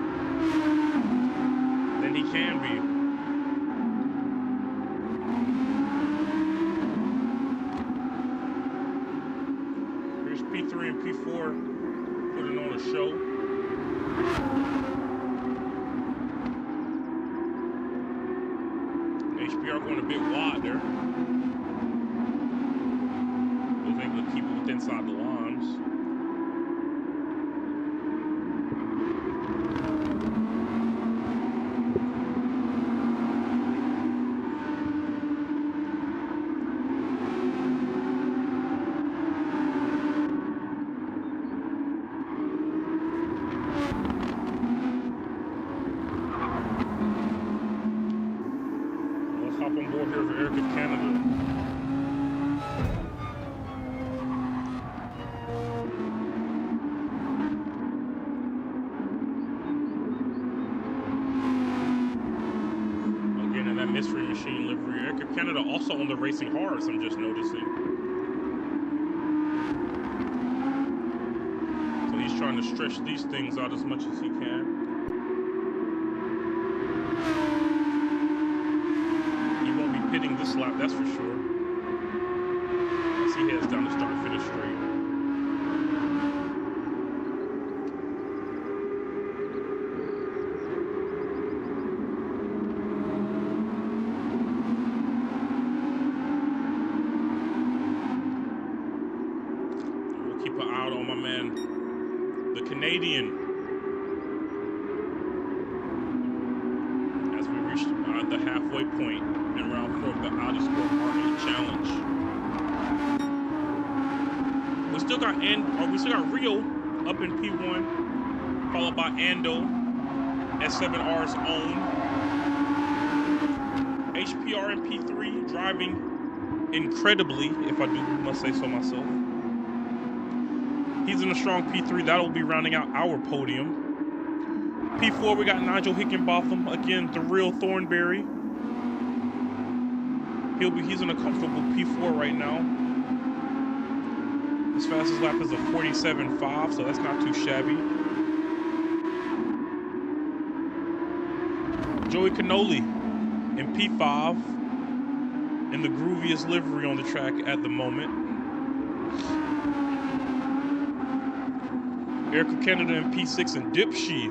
than he can be. Here's P3 and P4 putting on a show. HPR going a bit wide there. Keep it inside the lines. Let's hop on board here for Eric of Canada. Mystery Machine livery. Eric of Canada also on the Racing Hearts, I'm just noticing. So he's trying to stretch these things out as much as he can. He won't be pitting this lap, that's for sure. As he heads down the start-finish straight. Out on my man, the Canadian, as we reach the halfway point in round 4 of the Audi Sport R8 Challenge. We still got Rio up in P1, followed by Ando, S7R's own, HPR in P3 driving incredibly, if I must say so myself. He's in a strong P3. That'll be rounding out our podium. P4, we got Nigel Hickenbotham. Again, the real Thornberry. He's in a comfortable P4 right now. His fastest lap is a 47.5, so that's not too shabby. Joey Cannoli in P5 in the grooviest livery on the track at the moment. Eric of Canada in P6 and Dipshy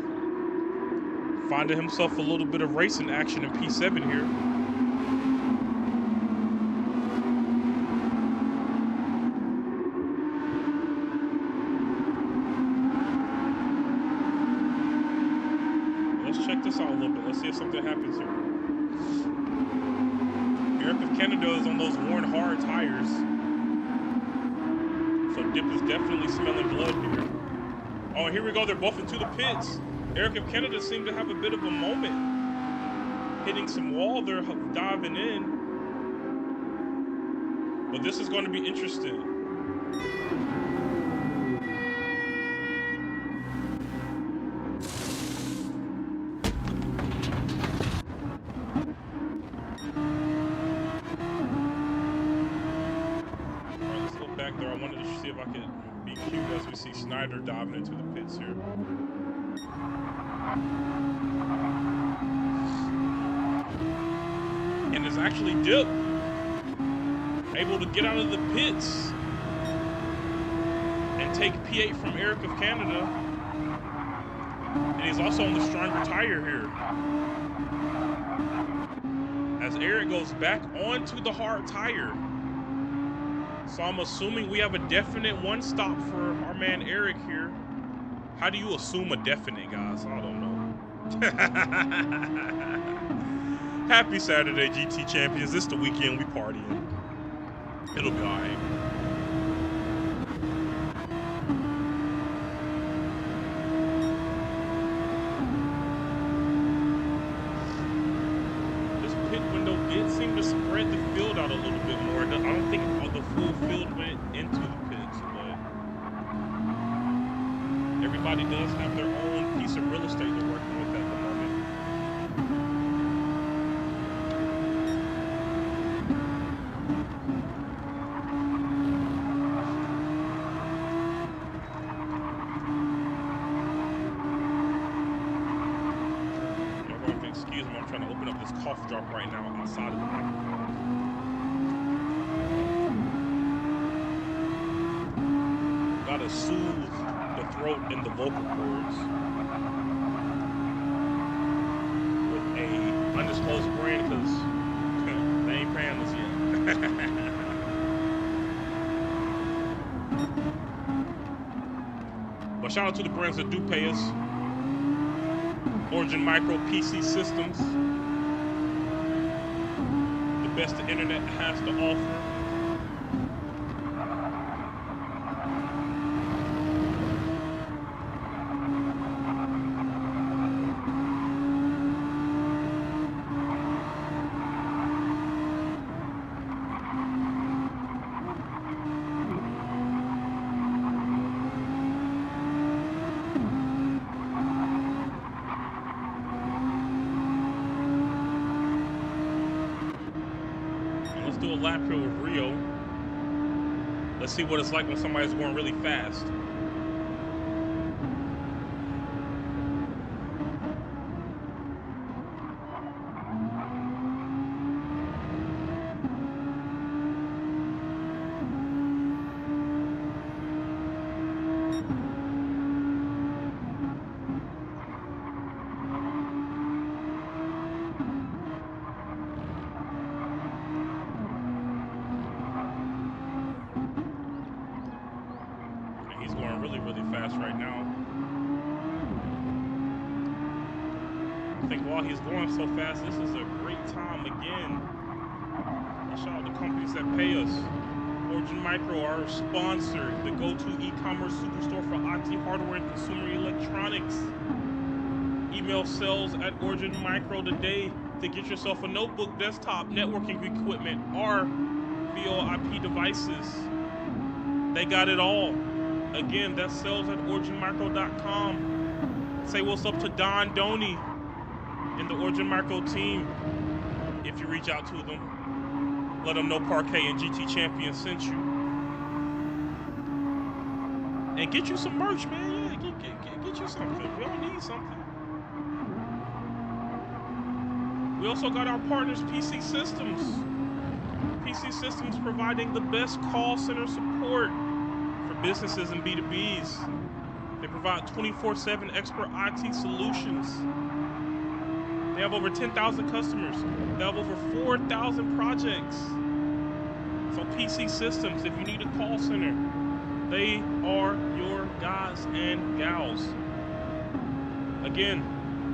finding himself a little bit of racing action in P7 here. Let's check this out a little bit. Let's see if something happens here. Eric of Canada is on those worn hard tires. So Dip is definitely smelling blood here. Oh, here we go. They're both into the pits. Eric of Canada seemed to have a bit of a moment. Hitting some wall. They're diving in. But this is going to be interesting. Alright, let's go back there. I wanted to see if I could be cute as we see Snyder diving into the pits here. And it's actually Dip able to get out of the pits and take P8 from Eric of Canada. And he's also on the stronger tire here. As Eric goes back onto the hard tire. So I'm assuming we have a definite one stop for our man Eric here. How do you assume a definite, guys? I don't know. Happy Saturday, GT champions. This is the weekend we partying. It'll be all right. This pit window did seem to spread the field out a little bit more. I don't think the full field went into the pits, but everybody does have their own piece of real estate they're working with at the moment. Excuse me, I'm trying to open up this cough drop right now outside of the microphone. Gotta soothe the throat and the vocal cords with a undisclosed brand because they ain't paying us yet. But shout out to the brands that do pay us. Origin Micro PC Systems, the best the internet has to offer. Do a lap here with Rio. Let's see what it's like when somebody's going really fast. Really fast right now. I think while he's going so fast, this is a great time again. Shout out to companies that pay us. Origin Micro, our sponsor, the go-to e-commerce superstore for IT hardware and consumer electronics. Email sales at Origin Micro today to get yourself a notebook, desktop, networking equipment, or VoIP devices. They got it all. Again, that's sales at originmicro.com. Say what's up to Don Doney and the Origin Micro team. If you reach out to them, let them know Parquet and GT Champion sent you. And get you some merch, man. Yeah, get you something. We all need something. We also got our partners, PC Systems. PC Systems providing the best call center support for businesses and B2Bs. They provide 24/7 expert IT solutions. They have over 10,000 customers. They have over 4,000 projects. So PC Systems, if you need a call center, they are your guys and gals. Again,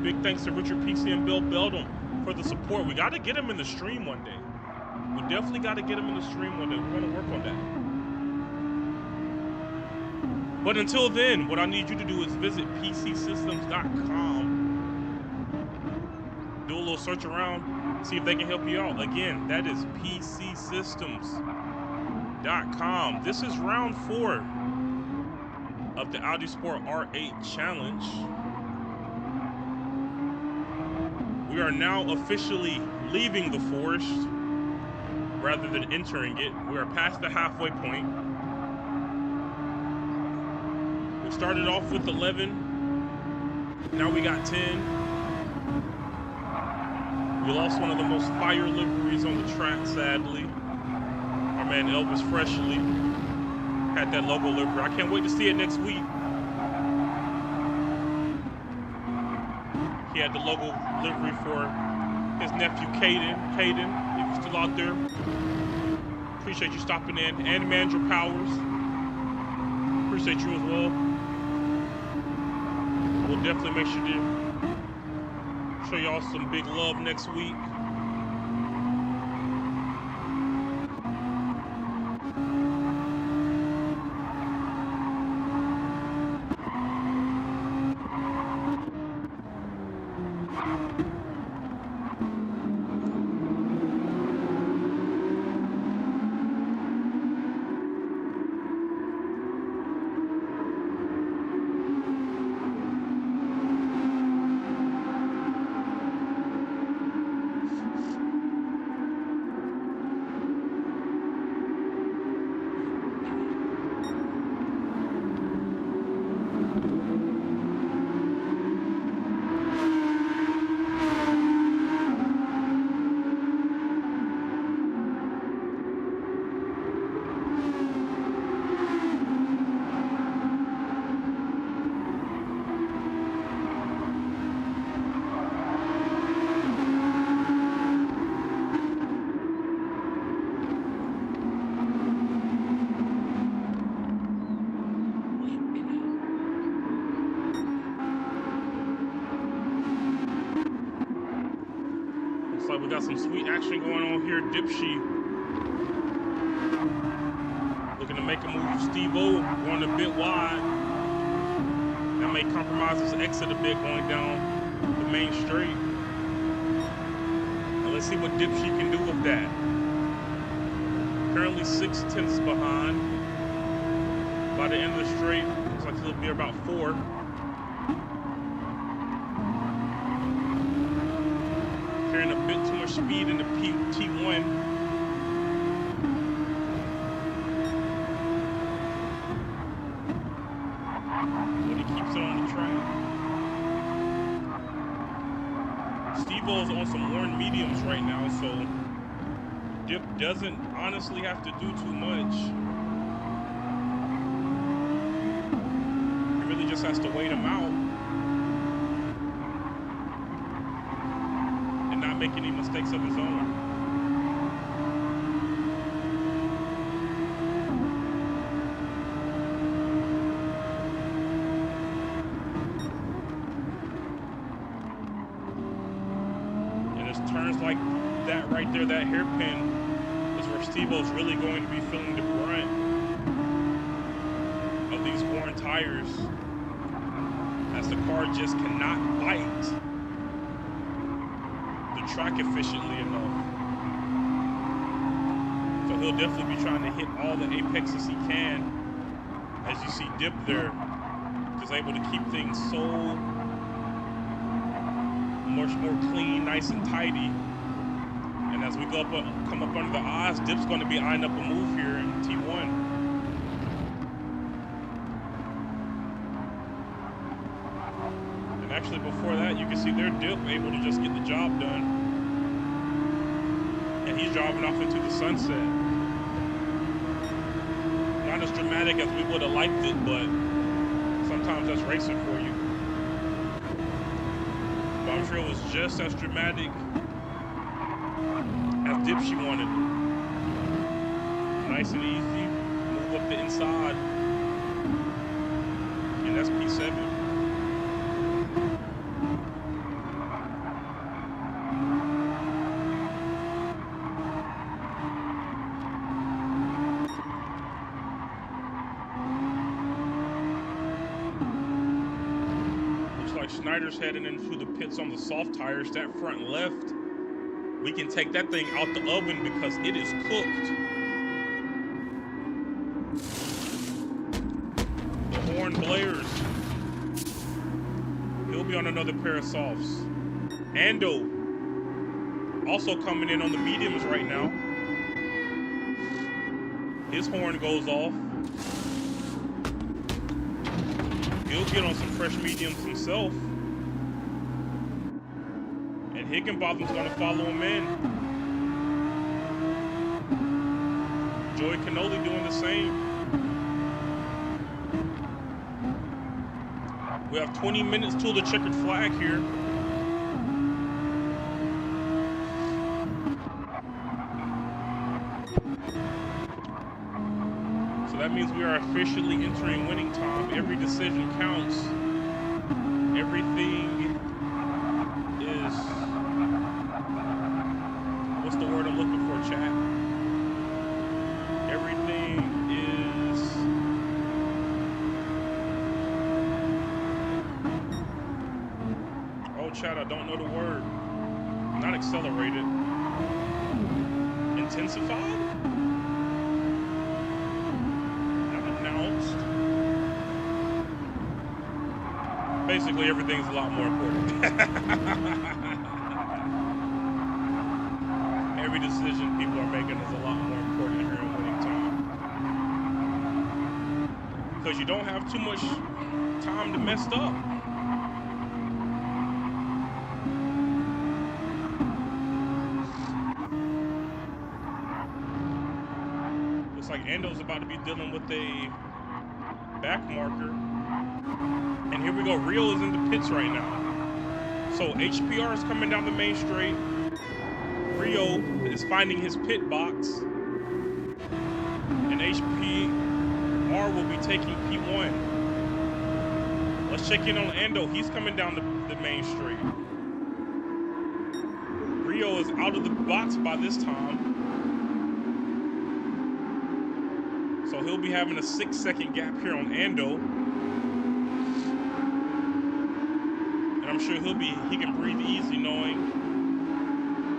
big thanks to Richard PC and Bill Beldum for the support. We got to get him in the stream one day. We definitely got to get him in the stream one day. We're going to work on that. But until then, what I need you to do is visit pcsystems.com. Do a little search around, see if they can help you out. Again, that is pcsystems.com. This is round 4 of the Audi Sport R8 Challenge. We are now officially leaving the forest rather than entering it. We are past the halfway point. We started off with 11. Now we got 10. We lost one of the most fire liveries on the track, sadly. Our man Elvis Freshly had that logo livery. I can't wait to see it next week. He had the logo livery for his nephew, Caden. Caden, if you're still out there, appreciate you stopping in. And Manager Powers, appreciate you as well. We'll definitely make sure to show y'all some big love next week. We got some sweet action going on here. Dipshy looking to make a move. Steve-O going a bit wide. That may compromise his exit a bit going down the main straight. Now let's see what Dipshy can do with that. Currently 6/10 behind. By the end of the straight, looks like he'll be about 4. Carrying a bit too much speed in the T1. But he keeps it on the track. Steve-O's on some worn mediums right now, so Dip doesn't honestly have to do too much. He really just has to wait him out. Make any mistakes of his own. And it's turns like that right there, that hairpin, is where Steve-O's really going to be feeling the brunt of these worn tires, as the car just cannot bite track efficiently enough. So he'll definitely be trying to hit all the apexes he can. As you see Dip there, just able to keep things so much more clean, nice and tidy. And as we come up under the eyes, Dip's going to be eyeing up a move here in T1. Actually, before that, you can see their Dip able to just get the job done. And he's driving off into the sunset. Not as dramatic as we would have liked it, but sometimes that's racing for you. But I'm sure it was just as dramatic as Dipshy wanted it. Nice and easy, move up the inside. And that's P7. like Schneider's heading into the pits on the soft tires. That front left, we can take that thing out the oven because it is cooked. The horn blares. He'll be on another pair of softs. Ando also coming in on the mediums right now. His horn goes off. He'll get on some fresh mediums himself. And Higginbotham's going to follow him in. Joey Cannoli doing the same. We have 20 minutes till the checkered flag here. So that means we are officially entering winning time. Every decision counts. Everything is... What's the word I'm looking for, chat? Everything is... Oh, chat, I don't know the word. Not accelerated. Intensified? Basically, everything's a lot more important. Every decision people are making is a lot more important here in winning time. Because you don't have too much time to mess up. Looks like Ando's about to be dealing with a back marker. And here we go. Rio is in the pits right now. So HPR is coming down the main straight. Rio is finding his pit box. And HPR will be taking P1. Let's check in on Ando. He's coming down the main straight. Rio is out of the box by this time. So he'll be having a 6-second gap here on Ando. I'm sure he can breathe easy knowing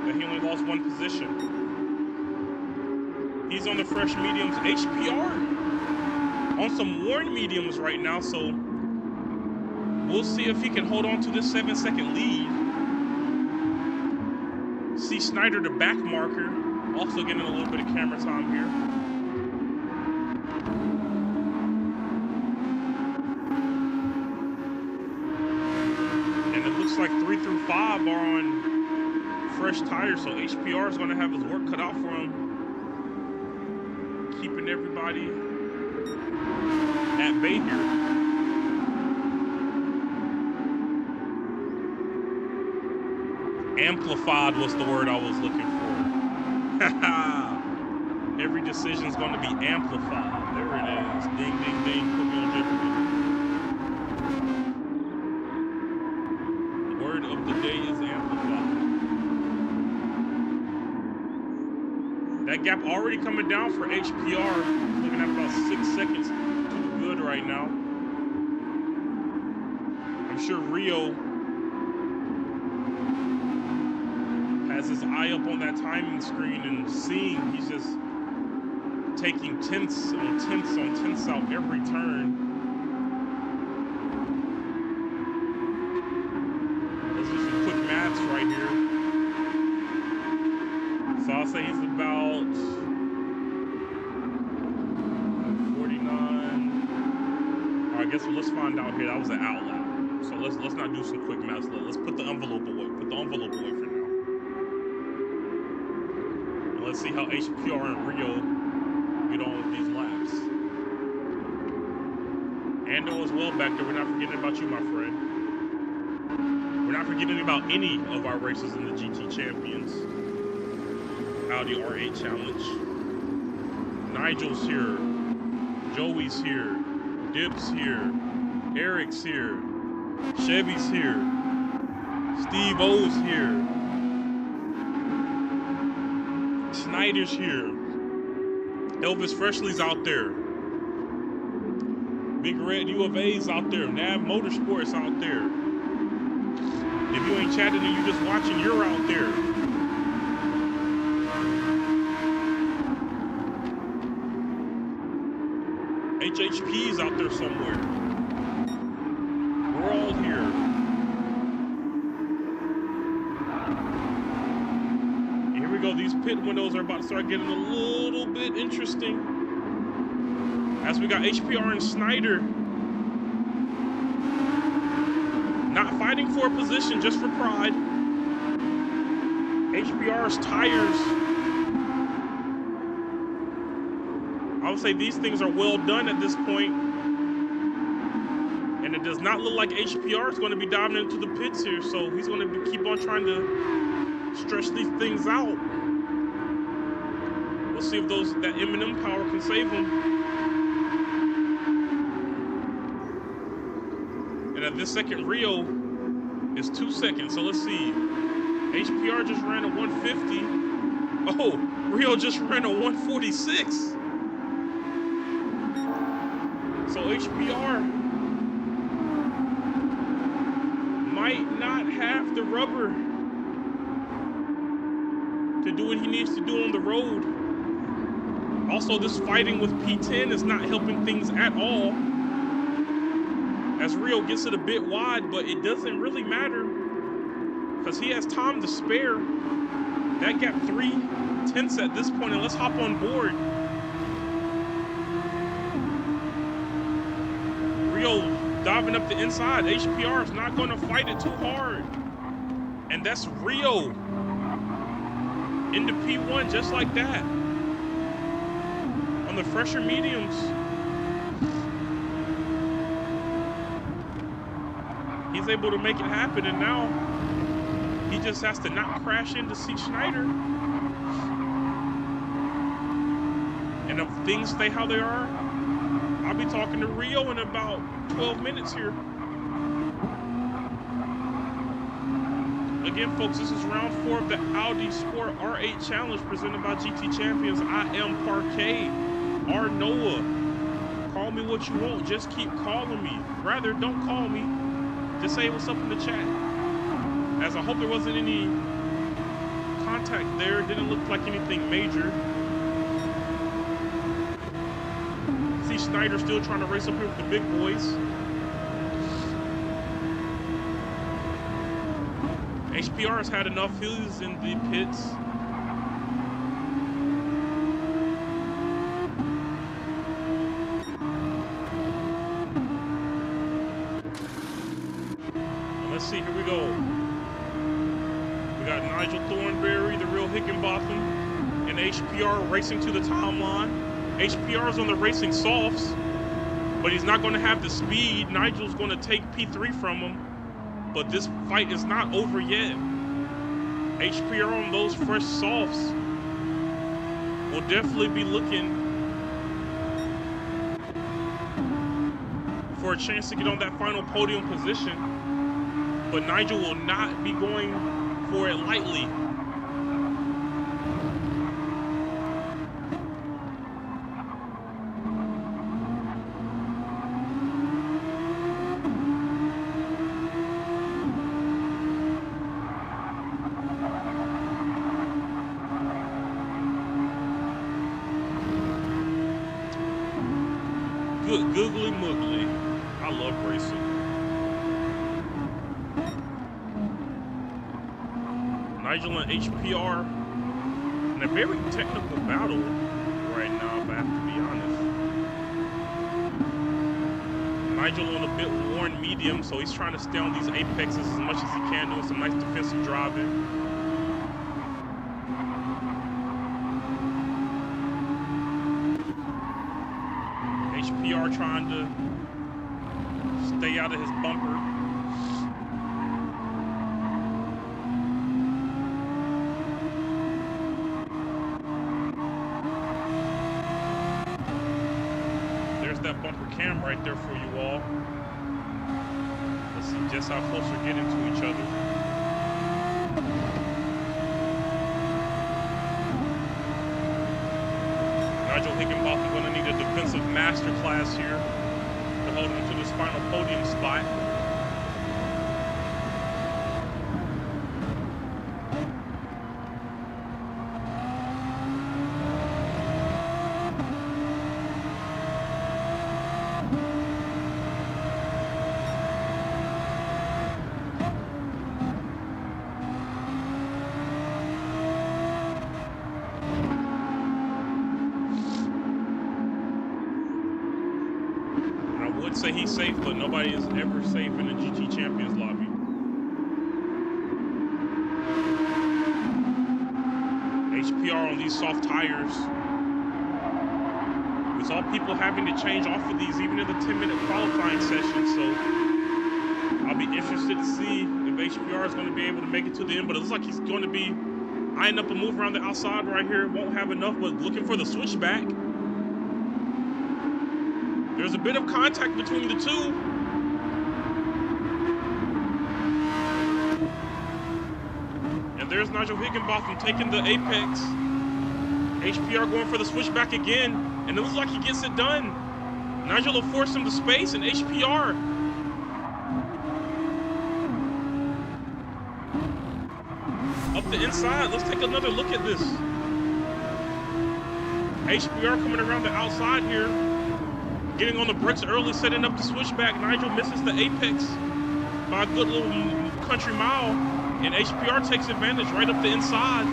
that he only lost one position. He's on the fresh mediums. HPR on some worn mediums right now, so we'll see if he can hold on to this 7-second lead. See Schneider, the back marker, also getting a little bit of camera time here. Like 3 through 5 are on fresh tires, so HPR is going to have his work cut out for him, keeping everybody at bay here. Amplified was the word I was looking for. Every decision is going to be amplified. There it is. Ding, ding, ding. Put me on Jeopardy. Of the day is amplified. That gap already coming down for HPR. Looking at about 6 seconds. Too good right now. I'm sure Rio has his eye up on that timing screen and seeing he's just taking tenths on tenths on tenths out every turn. Right here. So I'll say he's about 49. All right, I guess let's find out here. That was an out loud. So let's not do some quick maths. Let's put the envelope away. Put the envelope away for now. And let's see how HPR and Rio get on with these laps. Ando as well back there. We're not forgetting about you, my friend. We're not forgetting about any of our races in the GT Champions. Audi R8 Challenge. Nigel's here. Joey's here. Dip's here. Eric's here. Chevy's here. Steve O's here. Schneider's here. Elvis Fresley's out there. Big Red U of A's out there. Nav Motorsports out there. If you ain't chatting and you just watching, you're out there. HHP's out there somewhere. We're all here. Here we go. These pit windows are about to start getting a little bit interesting. As we got HPR and Snyder not fighting for a position just for pride. HPR's tires, I would say these things are well done at this point. And it does not look like HPR is going to be diving into the pits here, so he's going to keep on trying to stretch these things out. We'll see if that M&M power can save him. And at this second, Rio is 2 seconds. So let's see. HPR just ran a 150. Oh, Rio just ran a 146. So HPR might not have the rubber to do what he needs to do on the road. Also, this fighting with P10 is not helping things at all. As Rio gets it a bit wide, but it doesn't really matter because he has time to spare. That gap 3/10 at this point, and let's hop on board. Rio diving up the inside. HPR is not going to fight it too hard. And that's Rio into P1 just like that. On the fresher mediums. He's able to make it happen, and now he just has to not crash into C. Schneider. And if things stay how they are, I'll be talking to Rio in about 12 minutes here. Again, folks, this is round 4 of the Audi Sport R8 Challenge presented by GT Champions. I am Parquet, R. Noah. Call me what you want, just keep calling me. Rather, don't call me. Just say what's up in the chat. As I hope there wasn't any contact there. It didn't look like anything major. See Snyder still trying to race up here with the big boys. HPR has had enough. He's in the pits. Let's see, here we go. We got Nigel Thornberry, the real Higginbotham, and HPR racing to the timeline. HPR is on the racing softs, but he's not going to have the speed. Nigel's going to take P3 from him, but this fight is not over yet. HPR on those fresh softs will definitely be looking for a chance to get on that final podium position. But Nigel will not be going for it lightly. Good googly moogly. I love racing. Nigel and HPR in a very technical battle right now, if I have to be honest. Nigel on a bit worn medium, so he's trying to stay on these apexes as much as he can, doing some nice defensive driving. HPR trying to stay out of his bumper. That bumper cam right there for you all. Let's see just how close we're getting to each other. Nigel Higginbotham going to need a defensive masterclass here to hold him to this final podium spot. say he's safe, but nobody is ever safe in the GT Champions lobby. HPR on these soft tires. We saw people having to change off of these even in the 10-minute qualifying session, so I'll be interested to see if HPR is going to be able to make it to the end, but it looks like he's going to be eyeing up a move around the outside right here. Won't have enough, but looking for the switchback. There's a bit of contact between the two. And there's Nigel Higginbotham taking the apex. HPR going for the switchback again, and it looks like he gets it done. Nigel will force him to space, and HPR up the inside. Let's take another look at this. HPR coming around the outside here, getting on the brakes early, setting up the switchback. Nigel misses the apex by a good little country mile, and HPR takes advantage right up the inside,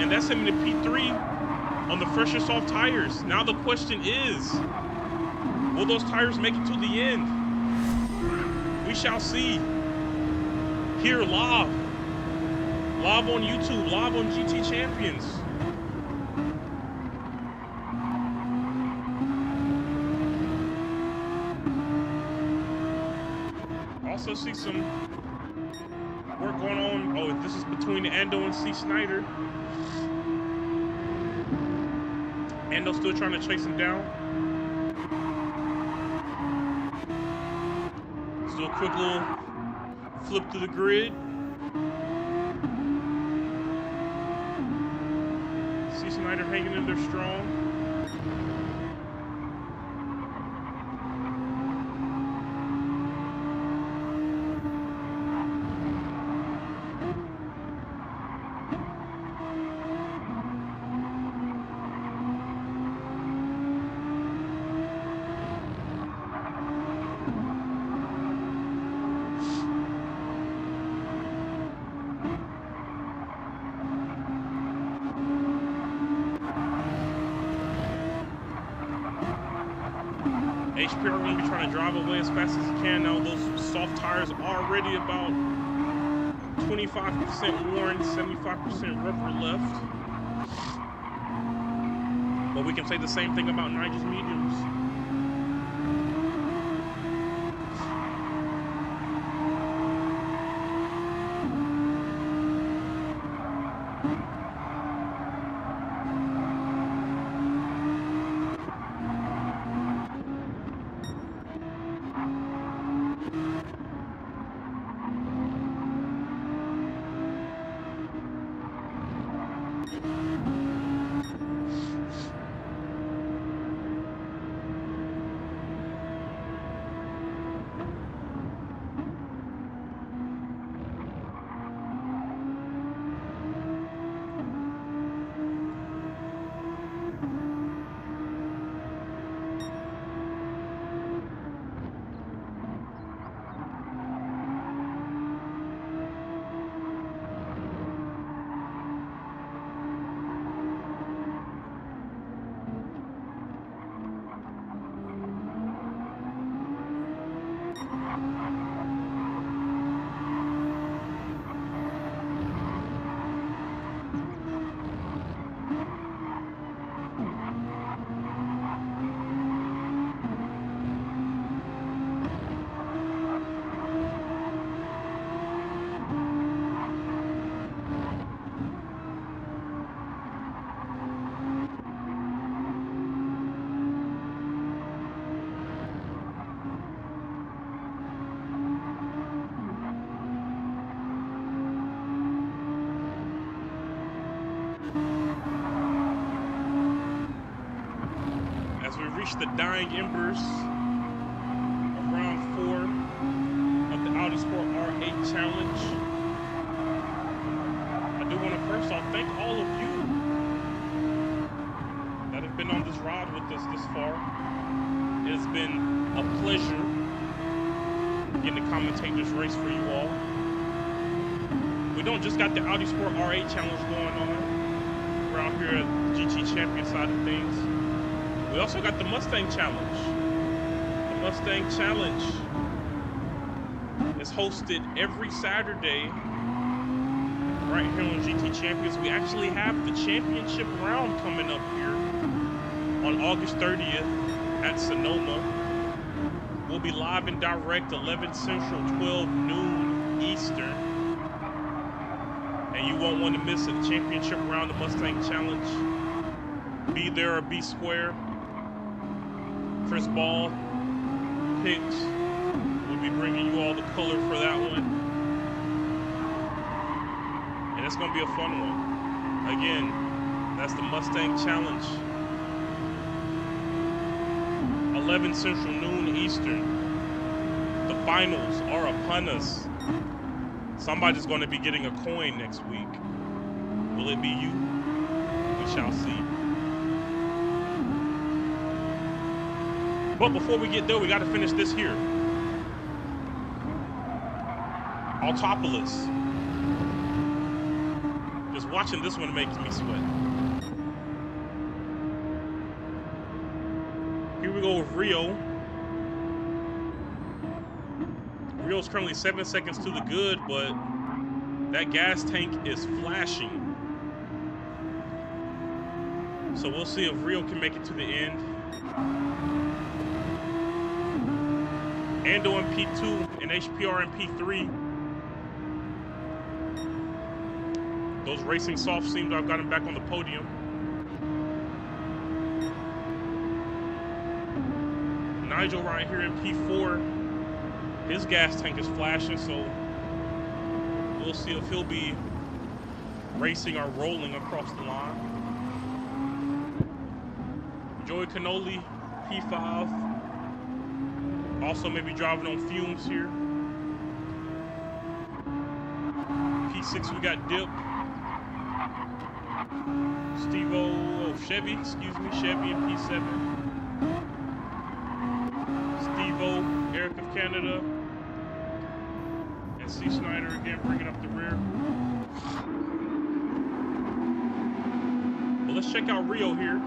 and that's him in the P3 on the fresher soft tires. Now the question is, will those tires make it to the end? We shall see. Here live on YouTube, live on GT Champions. Also see some work going on. Oh, this is between Ando and C. Snyder. Ando still trying to chase him down. Still a quick little flip to the grid. C. Snyder hanging in there strong. HPR going to be trying to drive away as fast as he can. Now those soft tires are already about 25% worn, 75% rubber left. But we can say the same thing about Nigel's mediums. Reach the dying embers of round 4 of the Audi Sport R8 Challenge. I do want to first off thank all of you that have been on this ride with us this far. It has been a pleasure getting to commentate this race for you all. We don't just got the Audi Sport R8 Challenge going on around here at the GT Champion side of things. We also got the Mustang Challenge. The Mustang Challenge is hosted every Saturday right here on GT Champions. We actually have the championship round coming up here on August 30th at Sonoma. We'll be live and direct 11 Central, 12 noon Eastern. And you won't want to miss it. The championship round, the Mustang Challenge. Be there or be square. Chris Ball picks. We'll be bringing you all the color for that one. And it's going to be a fun one. Again, that's the Mustang Challenge. 11 Central, noon Eastern. The finals are upon us. Somebody's going to be getting a coin next week. Will it be you? We shall see. But before we get there, we got to finish this here. Autopolis. Just watching this one makes me sweat. Here we go with Rio. Rio's currently 7 seconds to the good, but that gas tank is flashing. So we'll see if Rio can make it to the end. Ando in P2 and HPR in P3. Those racing softs seem to have got him back on the podium. Nigel right here in P4. His gas tank is flashing, so we'll see if he'll be racing or rolling across the line. Joey Cannoli, P5. Also maybe driving on fumes here. P6 we got Dip. Chevy in P7. Steve-O, Eric of Canada. And C. Snyder again bringing up the rear. Well, let's check out Rio here.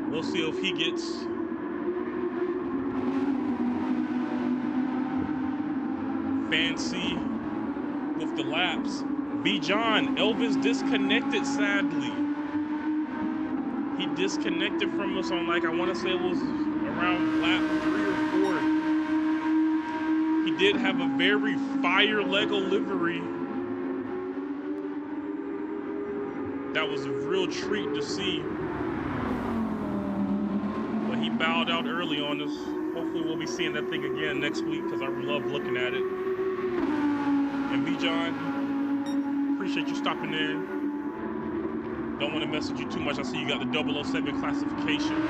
We'll see if he gets fancy with the laps. B. John, Elvis disconnected sadly. He disconnected from us on, like, I want to say it was around lap 3 or 4. He did have a very fire Lego livery. That was a real treat to see. But he bowed out early on us. Hopefully we'll be seeing that thing again next week because I love looking at it. And B. John, appreciate you stopping in. Don't want to mess with you too much. I see you got the 007 classification.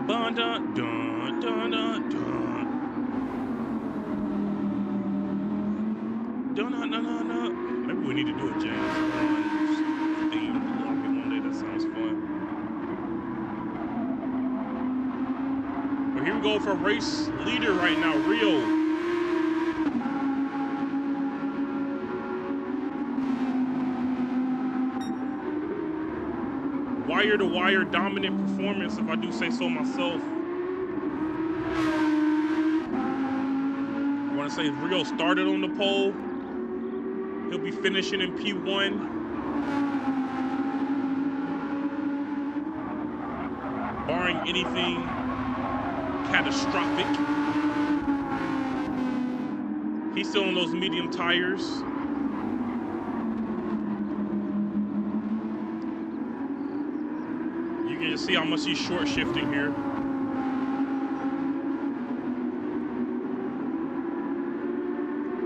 Dun dun dun dun dun dun. Dun dun dun dun dun. Maybe we need to do a James Bond theme lobby one day. That sounds fun. But here we go for race leader right now, Rio. Wire-to-wire dominant performance, if I do say so myself. I want to say Rio started on the pole. He'll be finishing in P1. Barring anything catastrophic. He's still on those medium tires. You can just see how much he's short shifting here.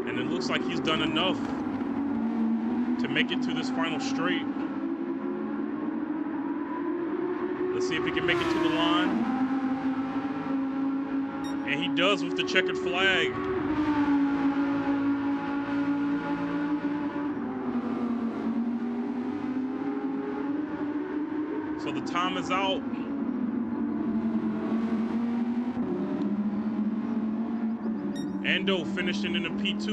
And it looks like he's done enough to make it to this final straight. Let's see if he can make it to the line. And he does with the checkered flag. So the time is out. Ando finishing in the P2.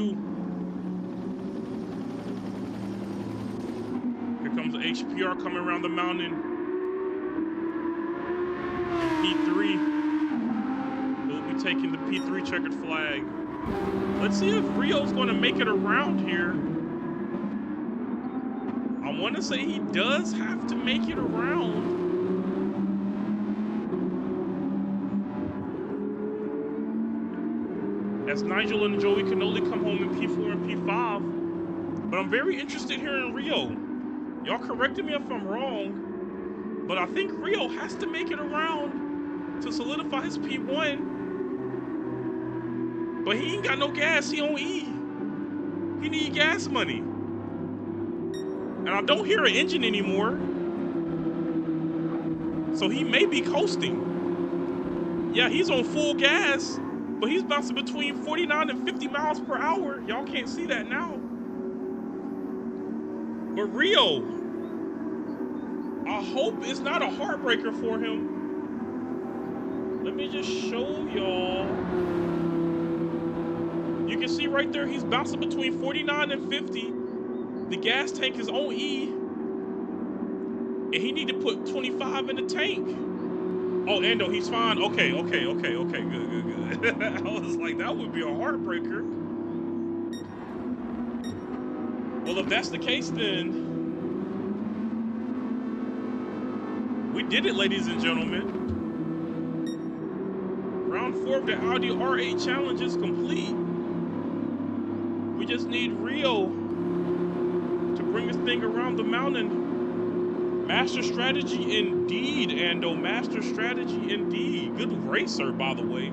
Here comes HPR coming around the mountain. P3. He'll be taking the P3 checkered flag. Let's see if Rio's going to make it around here. I want to say he does have to make it around. As Nigel and Joey Cannoli come home in P4 and P5. But I'm very interested here in Rio. Y'all corrected me if I'm wrong, but I think Rio has to make it around to solidify his P1. But he ain't got no gas, he on E. He need gas money. And I don't hear an engine anymore. So he may be coasting. Yeah, he's on full gas, but he's bouncing between 49 and 50 miles per hour. Y'all can't see that now. But Rio, I hope it's not a heartbreaker for him. Let me just show y'all. You can see right there, he's bouncing between 49 and 50. The gas tank is on E. And he need to put 25 in the tank. Oh, Ando, he's fine. Okay, good. I was like, that would be a heartbreaker. Well, if that's the case, then we did it, ladies and gentlemen. Round 4 of the Audi R8 challenge is complete. We just need Rio to bring this thing around the mountain. Master strategy indeed, Ando. Master strategy indeed. Good racer, by the way.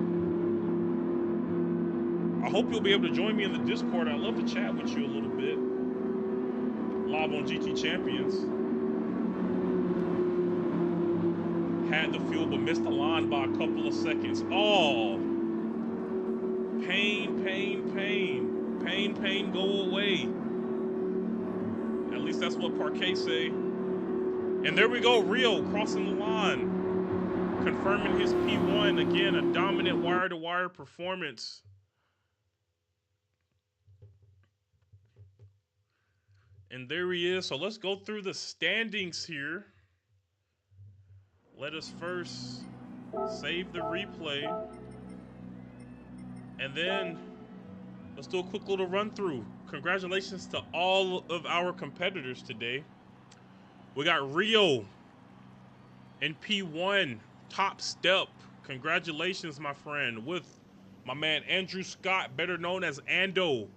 I hope you'll be able to join me in the Discord. I'd love to chat with you a little bit. Live on GT Champions. Had the fuel, but missed the line by a couple of seconds. Oh. Pain, pain, pain. Pain, pain, go away. At least that's what Parquet say. And there we go, Rio crossing the line. Confirming his P1. Again, a dominant wire-to-wire performance. And there he is. So let's go through the standings here. Let us first save the replay. And then let's do a quick little run through. Congratulations to all of our competitors today. We got Rio in P1, top step. Congratulations, my friend, with my man Andrew Scott, better known as Ando,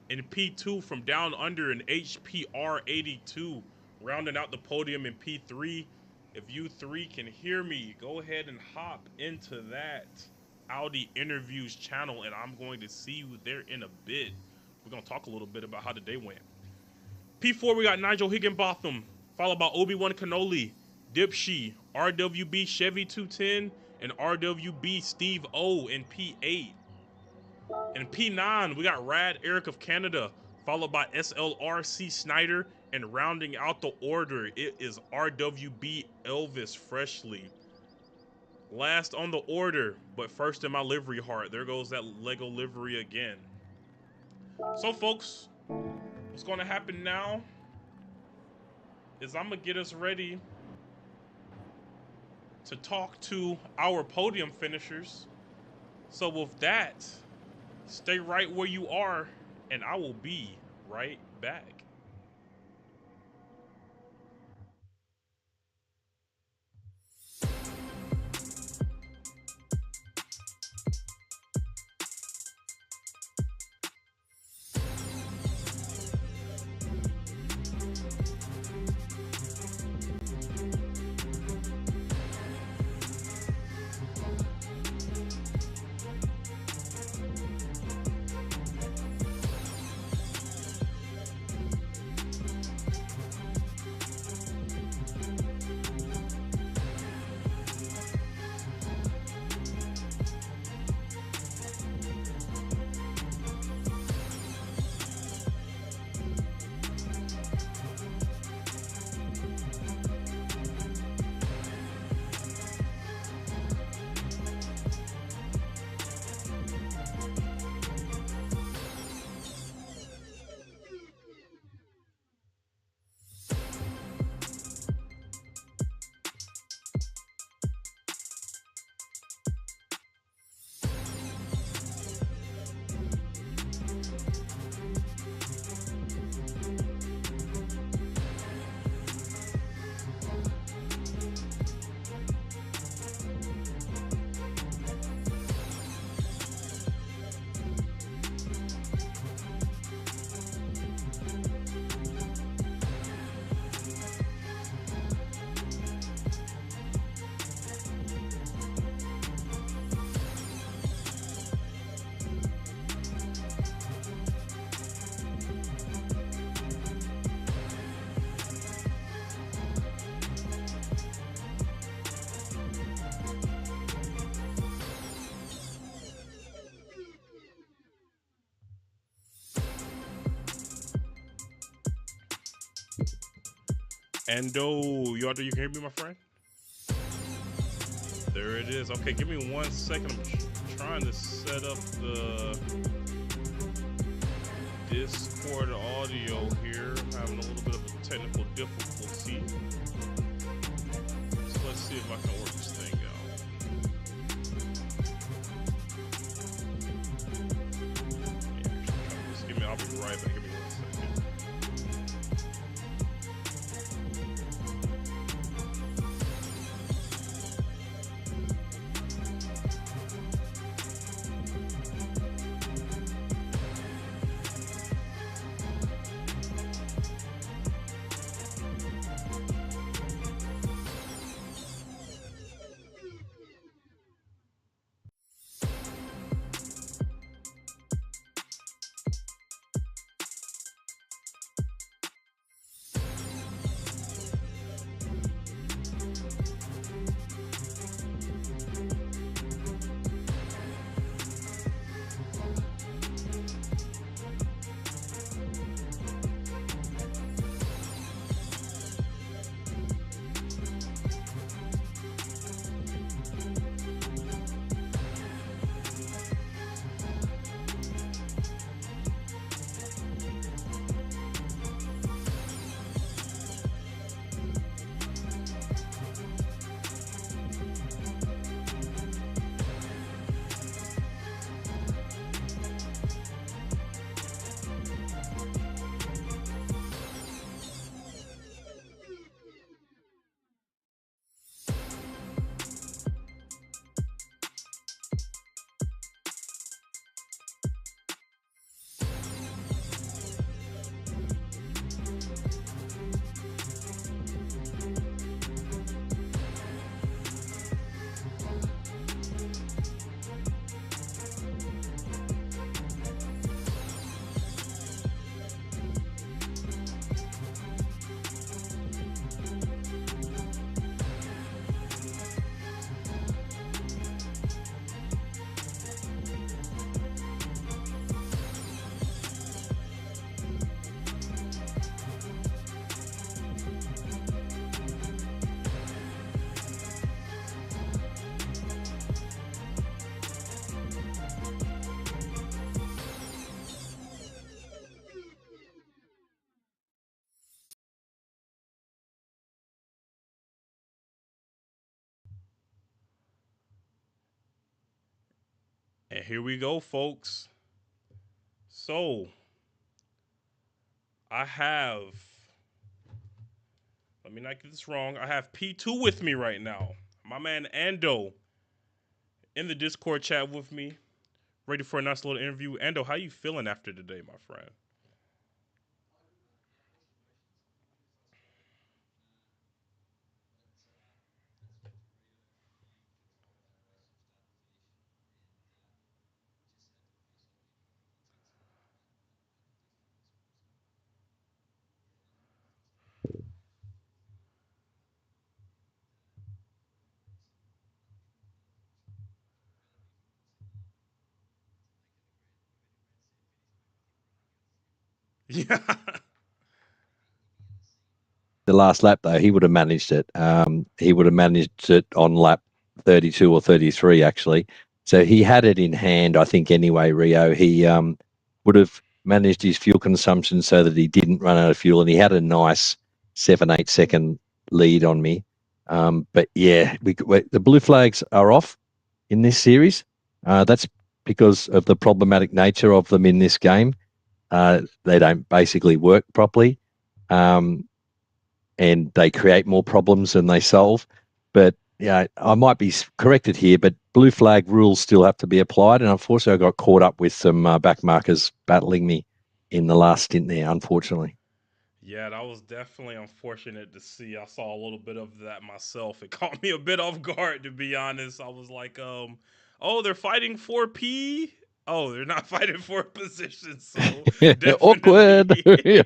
in P2 from down under in HPR 82, rounding out the podium in P3. If you three can hear me, go ahead and hop into that Audi interviews channel, and I'm going to see you there in a bit. We're going to talk a little bit about how the day went. P4, we got Nigel Higginbotham, followed by Obi-Wan Cannoli, Dipshy, RWB Chevy 210, and RWB Steve O in P8. In P9, we got Rad Eric of Canada, followed by SLRC Snyder, and rounding out the order, it is RWB Elvis Freshly. Last on the order, but first in my livery heart. There goes that Lego livery again. So folks, what's going to happen now is I'm going to get us ready to talk to our podium finishers. So with that, stay right where you are, and I will be right back. Endo, you out there? You can hear me, my friend? There it is. Okay, give me 1 second. I'm trying to set up the Discord audio here. I'm having a little bit of a technical difficulty. So let's see if I can work this thing out. Yeah, just give me, I'll be right back. Give me 1 second. And here we go, folks. So I have, let me not get this wrong. I have P2 with me right now. My man Ando in the Discord chat with me, ready for a nice little interview. Ando, how you feeling after today, my friend? Yeah. The last lap, though, he would have managed it. He would have managed it on lap 32 or 33, actually. So he had it in hand, I think, anyway, Rio. He would have managed his fuel consumption so that he didn't run out of fuel, and he had a nice 7-8 second lead on me. But yeah, the blue flags are off in this series. That's because of the problematic nature of them in this game. They don't basically work properly. And they create more problems than they solve. But yeah, I might be corrected here, but blue flag rules still have to be applied. And unfortunately, I got caught up with some back markers battling me in the last stint there, unfortunately. Yeah, that was definitely unfortunate to see. I saw a little bit of that myself. It caught me a bit off guard, to be honest. I was like, oh, they're fighting for P. Oh, they're not fighting for a position. So Awkward. definitely,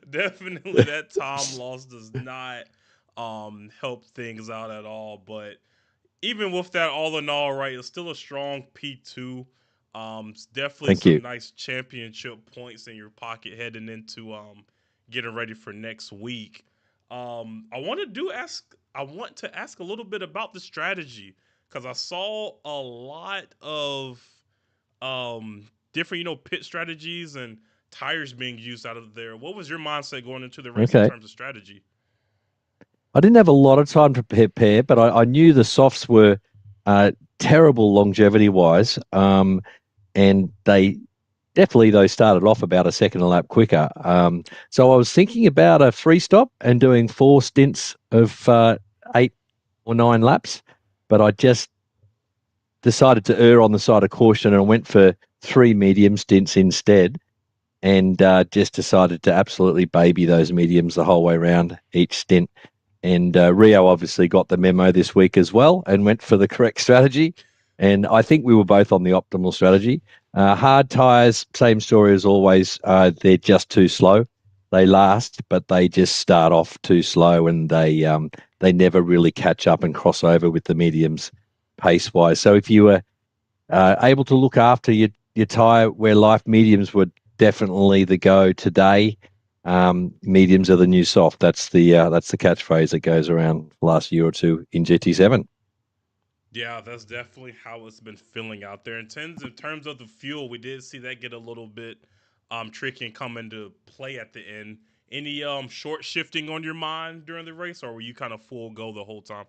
definitely that time loss does not help things out at all. But even with that, all in all, right, it's still a strong P2. It's definitely Thank some you. nice championship points in your pocket heading into getting ready for next week. I want to ask a little bit about the strategy because I saw a lot of different, pit strategies and tires being used out of there. What was your mindset going into the race in Okay. terms of strategy? I didn't have a lot of time to prepare, but I knew the softs were terrible longevity wise, and they definitely they started off about a second a lap quicker. So I was thinking about a three stop and doing four stints of 8 or 9 laps, but I just decided to err on the side of caution and went for three medium stints instead, and just decided to absolutely baby those mediums the whole way around each stint. And Rio obviously got the memo this week as well and went for the correct strategy. And I think we were both on the optimal strategy. Hard tires, same story as always. They're just too slow. They last, but they just start off too slow, and they never really catch up and cross over with the mediums pace wise. So if you were able to look after your tire where life, mediums were definitely the go today. Mediums are the new soft. That's the catchphrase that goes around the last year or two in GT7. Yeah, that's definitely how it's been feeling out there. In terms of the fuel, we did see that get a little bit tricky and come into play at the end. Any short shifting on your mind during the race, or were you kind of full go the whole time?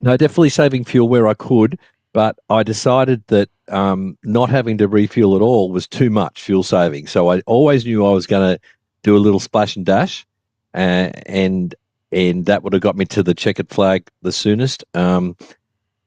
No, definitely saving fuel where I could, but I decided that not having to refuel at all was too much fuel saving. So I always knew I was going to do a little splash and dash, and that would have got me to the checkered flag the soonest. But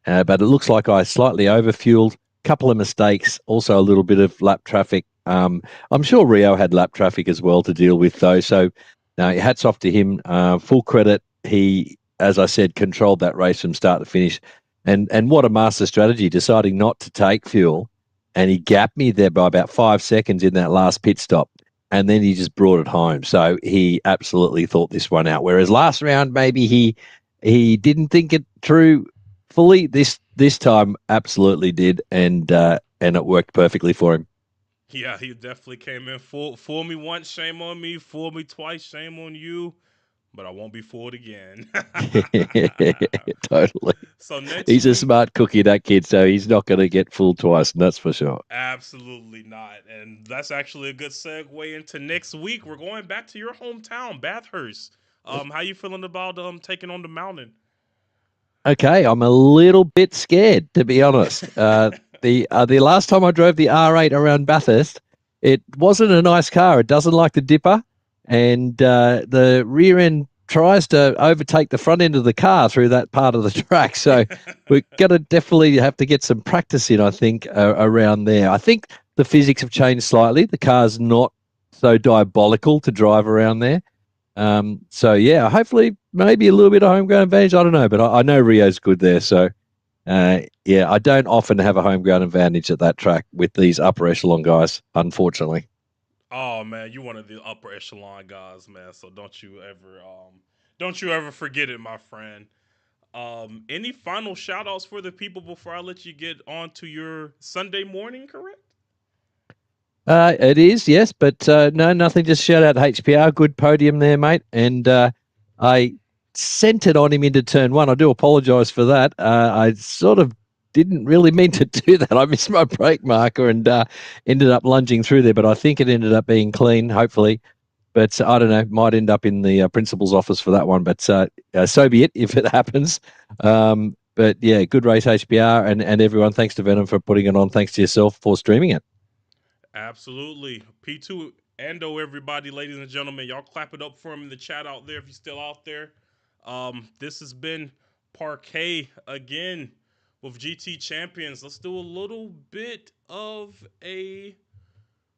it looks like I slightly overfueled, couple of mistakes, also a little bit of lap traffic. I'm sure Rio had lap traffic as well to deal with, though. So, hats off to him. Full credit. He, as I said, controlled that race from start to finish. And what a master strategy, deciding not to take fuel. And he gapped me there by about 5 seconds in that last pit stop. And then he just brought it home. So he absolutely thought this one out. Whereas last round, maybe he didn't think it through fully. This time absolutely did, and it worked perfectly for him. Yeah, he definitely came in full. Fool me once, shame on me. Fool me twice, shame on you. But I won't be fooled again. Totally. So next He's a week, smart cookie, that kid, so he's not going to get fooled twice, and that's for sure. absolutely not. And that's actually a good segue into next week. We're going back to your hometown, Bathurst. How you feeling about taking on the mountain? Okay, I'm a little bit scared, to be honest. The last time I drove the R8 around Bathurst, it wasn't a nice car. It doesn't like the dipper, and the rear end tries to overtake the front end of the car through that part of the track. So we're going to definitely have to get some practice in, I think, around there. I think the physics have changed slightly. The car's not so diabolical to drive around there. So yeah, hopefully maybe a little bit of homegrown advantage. I don't know, but I know Rio's good there. So yeah, I don't often have a homegrown advantage at that track with these upper echelon guys, unfortunately. Oh man, you one of the upper echelon guys, man. So don't you ever forget it, my friend. Any final shout outs for the people before I let you get on to your Sunday morning, correct? It is, yes, but no, nothing. Just shout out HPR. Good podium there, mate. And I sent it on him into turn one. I do apologise for that. I sort of didn't really mean to do that. I missed my brake marker and ended up lunging through there, but I think it ended up being clean, hopefully. But I don't know, might end up in the principal's office for that one. But so be it if it happens. But yeah, good race, HPR, and everyone. Thanks to Venom for putting it on. Thanks to yourself for streaming it. Absolutely. P2 Ando, everybody, ladies and gentlemen. Y'all clap it up for him in the chat out there if you're still out there. This has been Parquet again with GT Champions. Let's do a little bit of a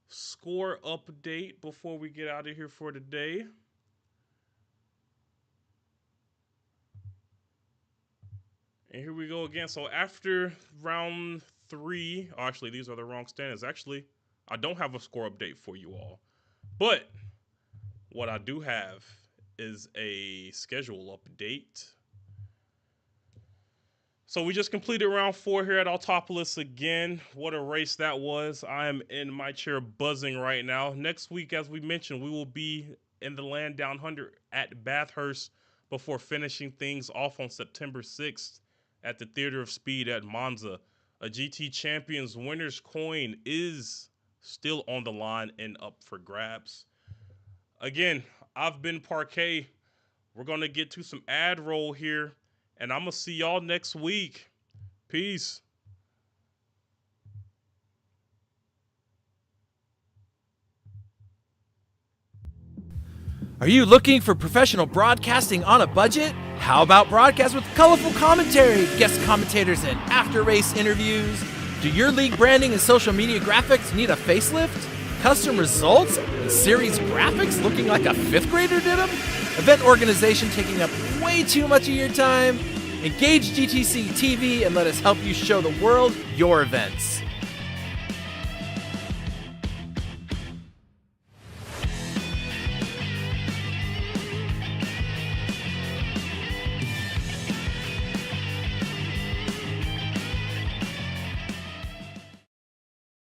score update before we get out of here for today. And here we go again. So after round three, actually, these are the wrong standings. Actually, I don't have a score update for you all. But what I do have is a schedule update. So we just completed round 4 here at Autopolis again. What a race that was. I am in my chair buzzing right now. Next week, as we mentioned, we will be in the land down 100 at Bathurst before finishing things off on September 6th at the Theater of Speed at Monza. A GT Champions winner's coin is still on the line and up for grabs. Again, I've been Parquet. We're going to get to some ad roll here, and I'm going to see y'all next week. Peace. Are you looking for professional broadcasting on a budget? How about broadcast with colorful commentary, guest commentators, and after-race interviews? Do your league branding and social media graphics need a facelift? Custom results and series graphics looking like a 5th grader did them? Event organization taking up way too much of your time? Engage GTC TV and let us help you show the world your events.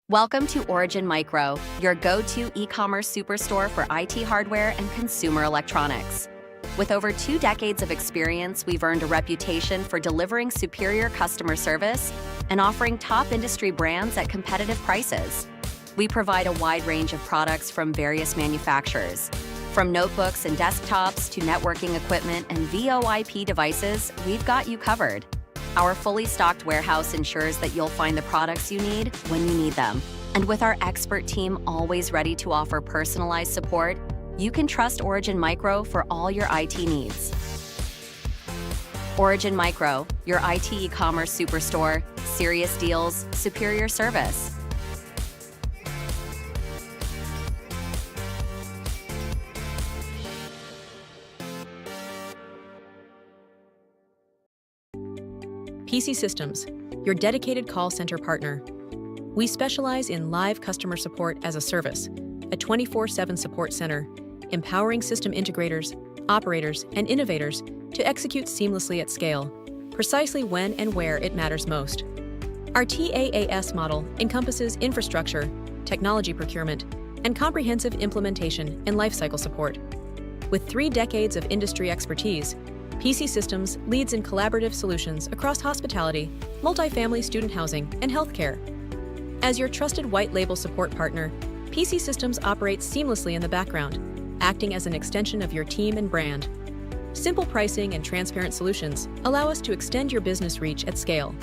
Welcome to Origin Micro, your go-to e-commerce superstore for IT hardware and consumer electronics. With over 2 decades of experience, we've earned a reputation for delivering superior customer service and offering top industry brands at competitive prices. We provide a wide range of products from various manufacturers. From notebooks and desktops to networking equipment and VoIP devices, we've got you covered. Our fully stocked warehouse ensures that you'll find the products you need when you need them. And with our expert team always ready to offer personalized support, you can trust Origin Micro for all your IT needs. Origin Micro, your IT e-commerce superstore, serious deals, superior service. PC Systems, your dedicated call center partner. We specialize in live customer support as a service, a 24/7 support center, empowering system integrators, operators, and innovators to execute seamlessly at scale, precisely when and where it matters most. Our TaaS model encompasses infrastructure, technology procurement, and comprehensive implementation and lifecycle support. With 3 decades of industry expertise, PC Systems leads in collaborative solutions across hospitality, multifamily student housing, and healthcare. As your trusted white label support partner, PC Systems operates seamlessly in the background, acting as an extension of your team and brand. Simple pricing and transparent solutions allow us to extend your business reach at scale.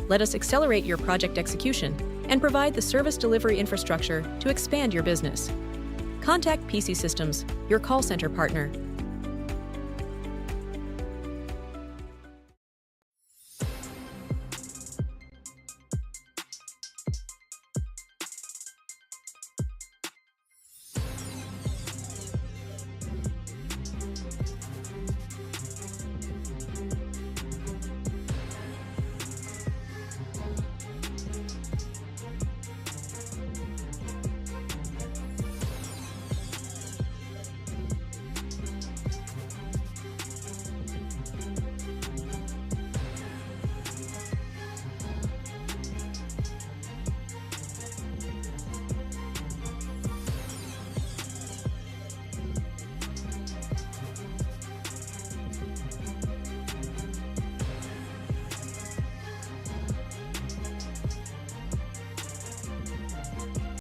Let us accelerate your project execution and provide the service delivery infrastructure to expand your business. Contact PC Systems, your call center partner,